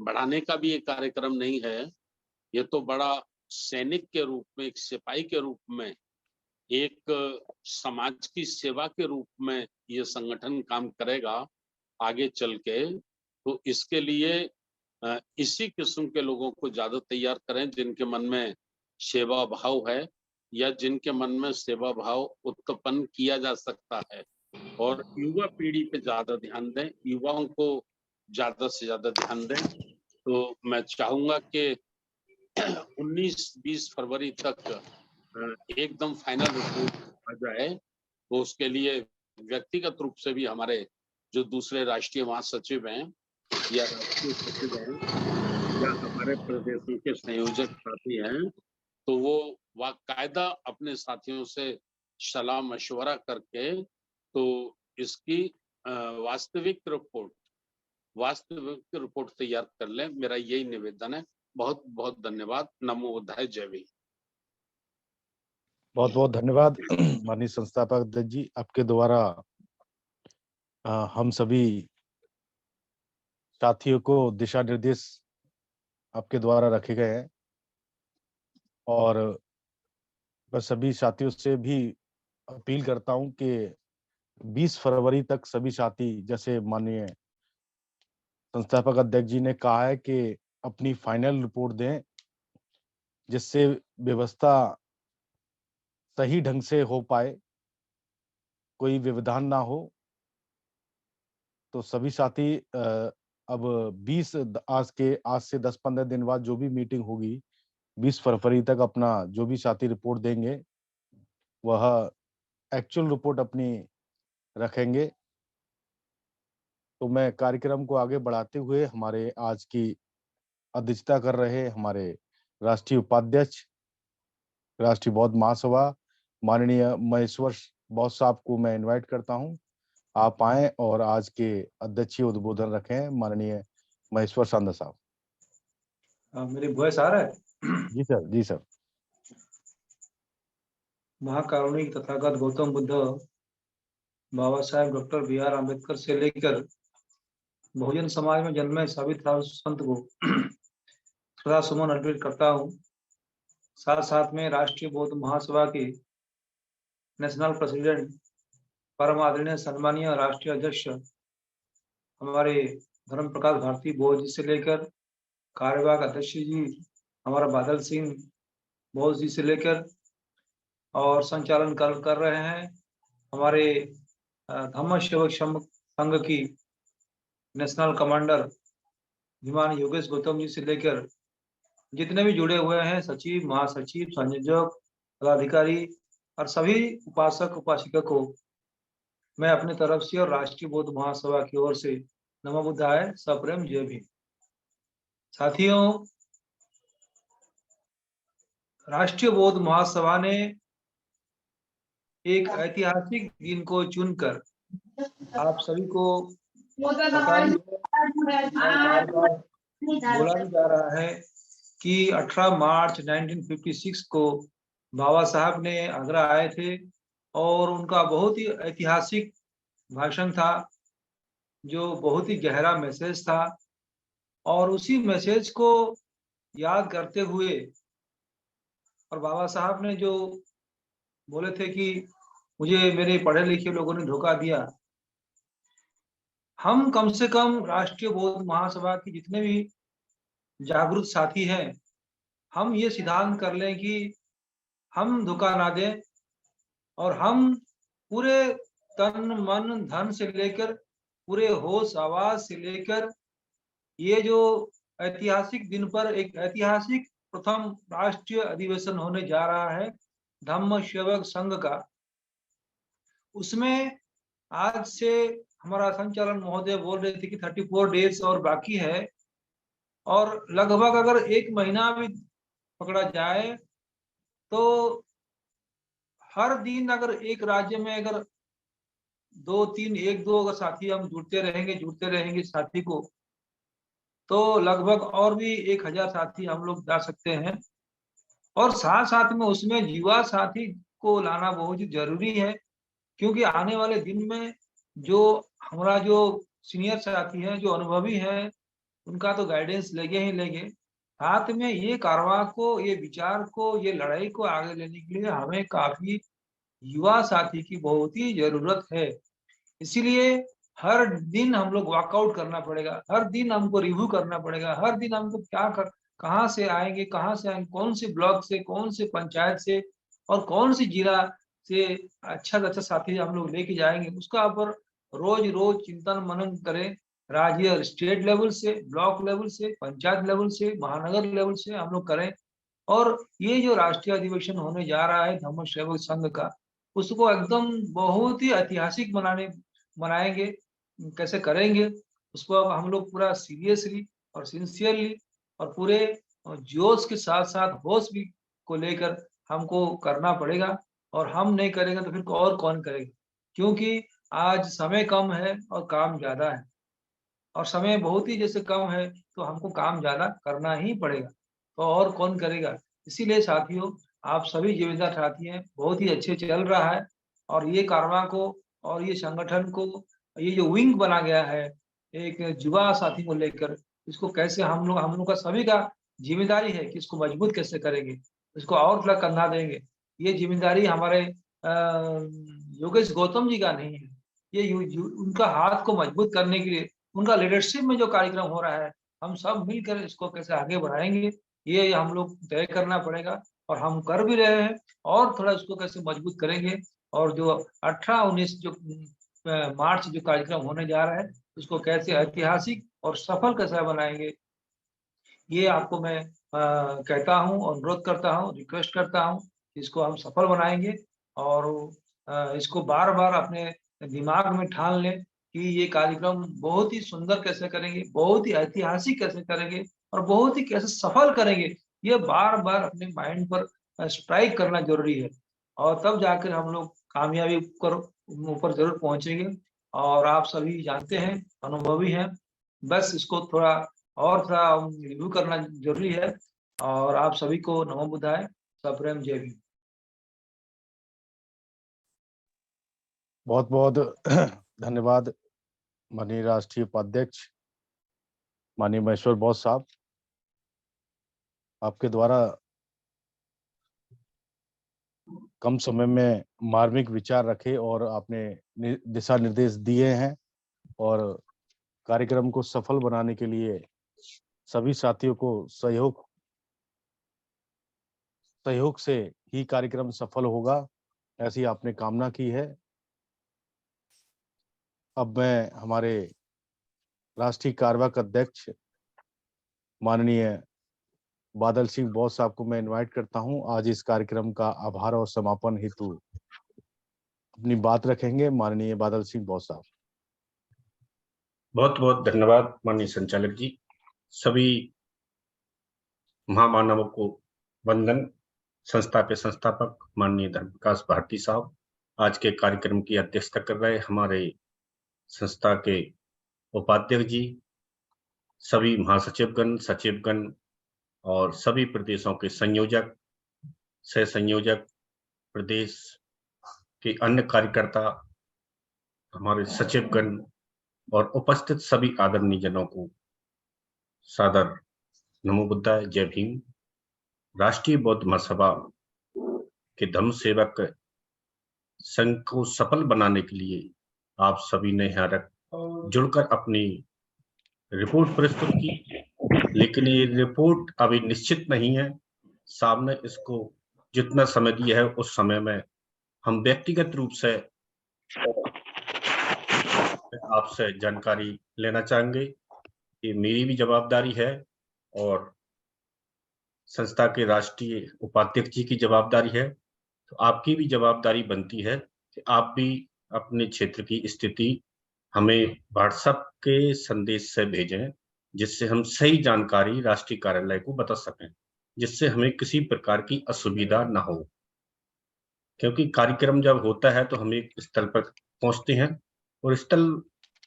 बढ़ाने का भी ये कार्यक्रम नहीं है। ये तो बड़ा सैनिक के रूप में, एक सिपाही के रूप में, एक समाज की सेवा के रूप में ये संगठन काम करेगा आगे चल के। तो इसके लिए इसी किस्म के लोगों को ज्यादा तैयार करें जिनके मन में सेवा भाव है, या जिनके मन में सेवा भाव उत्पन्न किया जा सकता है, और युवा पीढ़ी पे ज्यादा ध्यान दें, युवाओं को ज्यादा से ज्यादा ध्यान दें। तो मैं चाहूंगा कि 19-20 फरवरी तक एकदम फाइनल रिपोर्ट आ जाए, तो उसके लिए व्यक्तिगत रूप से भी हमारे जो दूसरे राष्ट्रीय महासचिव हैं या राष्ट्रीय सचिव हैं या हमारे प्रदेशों के संयोजक साथी हैं, तो वो बाकायदा अपने साथियों से सलाह मशवरा करके तो इसकी वास्तविक रिपोर्ट तैयार कर लें। मेरा यही निवेदन है। बहुत बहुत धन्यवाद। नमो बुद्धाय, जय भीम। बहुत बहुत धन्यवाद माननीय संस्थापक अध्यक्ष जी, आपके द्वारा हम सभी साथियों को दिशा निर्देश आपके द्वारा रखे गए हैं, और मैं सभी साथियों से भी अपील करता हूं कि 20 फरवरी तक सभी साथी, जैसे माननीय संस्थापक अध्यक्ष जी ने कहा है, कि अपनी फाइनल रिपोर्ट दें, जिससे व्यवस्था सही ढंग से हो पाए, कोई व्यवधान ना हो। तो सभी साथी अब आज से 10-15 दिन बाद जो भी मीटिंग होगी, 20 फरवरी तक अपना जो भी साथी रिपोर्ट देंगे, वह एक्चुअल रिपोर्ट अपनी रखेंगे। तो मैं कार्यक्रम को आगे बढ़ाते हुए हमारे आज की अध्यक्षता कर रहे हमारे राष्ट्रीय उपाध्यक्ष, राष्ट्रीय बौद्ध महासभा माननीय महेश्वर बौद्ध साहब को मैं इनवाइट करता हूं। आप आए और आज के अध्यक्षीय उद्बोधन रखें। माननीय महेश्वर सांदा साहब। मेरी वॉइस आ रहा है? जी सर, जी सर। महाकारुणिक Tathagata Gautam Buddha Baba Saheb doctor B R Ambedkar से लेकर बहुजन समाज में जन्मे सभी संत को सदा सुमन अर्पित करता हूँ। साथ साथ में राष्ट्रीय बौद्ध महासभा के नेशनल प्रेसिडेंट परम आदरणीय सम्मानीय राष्ट्रीय अध्यक्ष हमारे धर्म प्रकाश भारती बोस जी से लेकर कार्यवाहक अध्यक्ष जी हमारा बादल सिंह बोस जी से लेकर और संचालन कर रहे हैं हमारे धम्म सेवक संघ की नेशनल कमांडर विमान योगेश गौतम जी से लेकर जितने भी जुड़े हुए हैं सचिव, महासचिव, संयोजक, पदाधिकारी और सभी उपासक उपासिका को मैं अपने तरफ से और राष्ट्रीय बौद्ध महासभा की ओर से नमो बुद्धाय सप्रेम जय भीम। साथियों, राष्ट्रीय बौद्ध महासभा ने एक ऐतिहासिक दिन को चुनकर आप सभी को पता ही है, बोला भी जा रहा है कि 18 मार्च 1956 को बाबा साहब ने आगरा आए थे और उनका बहुत ही ऐतिहासिक भाषण था जो बहुत ही गहरा मैसेज था और उसी मैसेज को याद करते हुए और बाबा साहब ने जो बोले थे कि मुझे मेरे पढ़े लिखे लोगों ने धोखा दिया, हम कम से कम राष्ट्रीय बौद्ध महासभा के जितने भी जागरूक साथी हैं, हम ये सिद्धांत कर लें कि हम धोखा ना दें और हम पूरे तन मन धन से लेकर पूरे होश आवाज से लेकर ये जो ऐतिहासिक दिन पर एक ऐतिहासिक प्रथम राष्ट्रीय अधिवेशन होने जा रहा है धम्म सेवक संघ का, उसमें आज से हमारा संचालन महोदय बोल रहे थे कि 34 डेज और बाकी है और लगभग अगर 1 महीना भी पकड़ा जाए तो हर दिन अगर एक राज्य में अगर 2-3 1-2 अगर साथी हम जुड़ते रहेंगे साथी को, तो लगभग और भी 1000 साथी हम लोग जा सकते हैं और साथ साथ में उसमें युवा साथी को लाना बहुत ही जरूरी है क्योंकि आने वाले दिन में जो हमारा जो सीनियर साथी हैं जो अनुभवी हैं उनका तो गाइडेंस लेंगे ही लेंगे, साथ में ये कारवां को, ये विचार को, ये लड़ाई को आगे लेने के लिए हमें काफी युवा साथी की बहुत ही जरूरत है। इसीलिए हर दिन हम लोग वर्कआउट करना पड़ेगा, हर दिन हमको रिव्यू करना पड़ेगा, हर दिन हमको कहाँ से आएंगे, कौन से ब्लॉक से, कौन से पंचायत से और कौन सी जिला से अच्छा साथी हम लोग लेके जाएंगे, उसका ऊपर रोज चिंतन मनन करें। राज्य स्टेट लेवल से, ब्लॉक लेवल से, पंचायत लेवल से, महानगर लेवल से हम लोग करें और ये जो राष्ट्रीय अधिवेशन होने जा रहा है धम्म सेवक संघ का, उसको एकदम बहुत ही ऐतिहासिक मनाएंगे। कैसे करेंगे उसको अब हम लोग पूरा सीरियसली और सिंसियरली और पूरे जोश के साथ साथ होश भी को लेकर हमको करना पड़ेगा और हम नहीं करेंगे तो फिर और कौन करेगा, क्योंकि आज समय कम है और काम ज्यादा है और समय बहुत ही जैसे कम है तो हमको काम ज्यादा करना ही पड़ेगा, तो और कौन करेगा। इसीलिए साथियों, आप सभी जिम्मेदार साथी हैं, बहुत ही अच्छे चल रहा है और ये कारवां को और ये संगठन को, ये जो विंग बना गया है एक युवा साथी को लेकर, इसको कैसे हम लोग का सभी का जिम्मेदारी है कि इसको मजबूत कैसे करेंगे, इसको और थोड़ा कंधा देंगे। ये जिम्मेदारी हमारे योगेश गौतम जी का नहीं है, ये उनका हाथ को मजबूत करने के लिए उनका लीडरशिप में जो कार्यक्रम हो रहा है, हम सब मिलकर इसको कैसे आगे बढ़ाएंगे ये हम लोग तय करना पड़ेगा और हम कर भी रहे हैं और थोड़ा इसको कैसे मजबूत करेंगे और जो 18-19 जो मार्च जो कार्यक्रम होने जा रहा है उसको कैसे ऐतिहासिक और सफल कैसे बनाएंगे, ये आपको मैं कहता हूं, अनुरोध करता हूं, रिक्वेस्ट करता हूं, इसको हम सफल बनाएंगे और इसको बार बार अपने दिमाग में ठान लें कि ये कार्यक्रम बहुत ही सुंदर कैसे करेंगे, बहुत ही ऐतिहासिक कैसे करेंगे और बहुत ही कैसे सफल करेंगे, ये बार बार अपने माइंड पर स्ट्राइक करना जरूरी है और तब जाकर हम लोग कामयाबी ऊपर जरूर पहुंचेंगे। और आप सभी जानते हैं, अनुभवी हैं, बस इसको थोड़ा रिव्यू करना जरूरी है और आप सभी को नमो बुद्धाय, सप्रेम जय भीम। बहुत बहुत धन्यवाद माननीय राष्ट्रीय उपाध्यक्ष माननीय महेश्वर बोस साहब, आपके द्वारा कम समय में मार्मिक विचार रखे और आपने दिशा निर्देश दिए हैं और कार्यक्रम को सफल बनाने के लिए सभी साथियों को सहयोग से ही कार्यक्रम सफल होगा, ऐसी आपने कामना की है। अब मैं हमारे राष्ट्रीय कार्यवाहक अध्यक्ष माननीय बादल सिंह बॉस साहब को मैं इनवाइट करता हूं, आज इस कार्यक्रम का आभार और समापन हेतु अपनी बात रखेंगे। माननीय बादल सिंह बॉस साहब। बहुत बहुत धन्यवाद माननीय संचालक जी। सभी महामानवों को वंदन। संस्था के संस्थापक माननीय धर्मप्रकाश भारती साहब, आज के कार्यक्रम की अध्यक्षता कर रहे हमारे संस्था के उपाध्यक्ष जी, सभी महासचिवगण, सचिवगण और सभी प्रदेशों के संयोजक, सह संयोजक, प्रदेश के अन्य कार्यकर्ता, हमारे सचिवगण और उपस्थित सभी आदरणीय जनों को सादर नमो बुद्धाय, जय भीम। राष्ट्रीय बौद्ध महासभा के धम्म सेवक संघ को सफल बनाने के लिए आप सभी ने यहाँ जुड़कर अपनी रिपोर्ट प्रस्तुत की, लेकिन ये रिपोर्ट अभी निश्चित नहीं है। सामने इसको जितना समय दिया है उस समय में हम व्यक्तिगत रूप से आपसे जानकारी लेना चाहेंगे। ये मेरी भी जवाबदारी है और संस्था के राष्ट्रीय उपाध्यक्ष जी की जवाबदारी है, तो आपकी भी जवाबदारी बनती है कि आप भी अपने क्षेत्र की स्थिति हमें व्हाट्सएप के संदेश से भेजें, जिससे हम सही जानकारी राष्ट्रीय कार्यालय को बता सकें, जिससे हमें किसी प्रकार की असुविधा ना हो। क्योंकि कार्यक्रम जब होता है तो हम एक स्थल पर पहुंचते हैं और स्थल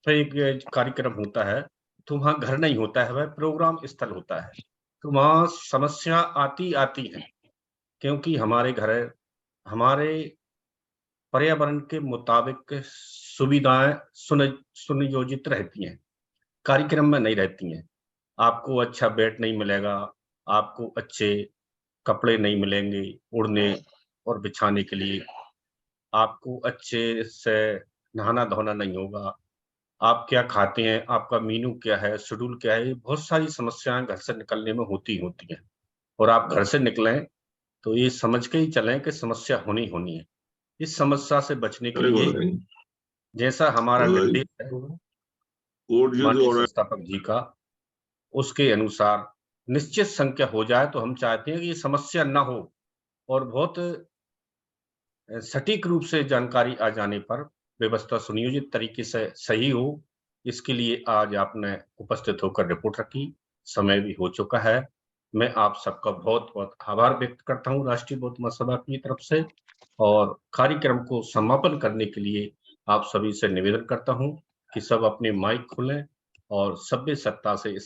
पर एक कार्यक्रम होता है तो वहां घर नहीं होता है, वह प्रोग्राम स्थल होता है, तो वहां समस्या आती है, क्योंकि हमारे घर हमारे पर्यावरण के मुताबिक सुविधाएं सुनियोजित रहती हैं, कार्यक्रम में नहीं रहती हैं। आपको अच्छा बेड नहीं मिलेगा, आपको अच्छे कपड़े नहीं मिलेंगे ओढ़ने और बिछाने के लिए, आपको अच्छे से नहाना धोना नहीं होगा, आप क्या खाते हैं, आपका मीनू क्या है, शेड्यूल क्या है, बहुत सारी समस्याएं घर से निकलने में होती हैं। और आप घर से निकलें तो ये समझ के ही चलें कि समस्या होनी है। इस समस्या से बचने के लिए जैसा हमारा निर्देश है माननीय संस्थापक जी का, उसके अनुसार निश्चित संख्या हो जाए तो हम चाहते हैं कि ये समस्या ना हो और बहुत सटीक रूप से जानकारी आ जाने पर व्यवस्था सुनियोजित तरीके से सही हो। इसके लिए आज आपने उपस्थित होकर रिपोर्ट रखी, समय भी हो चुका है। मैं आप सबका बहुत बहुत आभार व्यक्त करता हूं राष्ट्रीय बौद्ध महासभा की तरफ से, और कार्यक्रम को समापन करने के लिए आप सभी से निवेदन करता हूं कि सब अपने माइक खोलें और सभ्य सत्ता से इस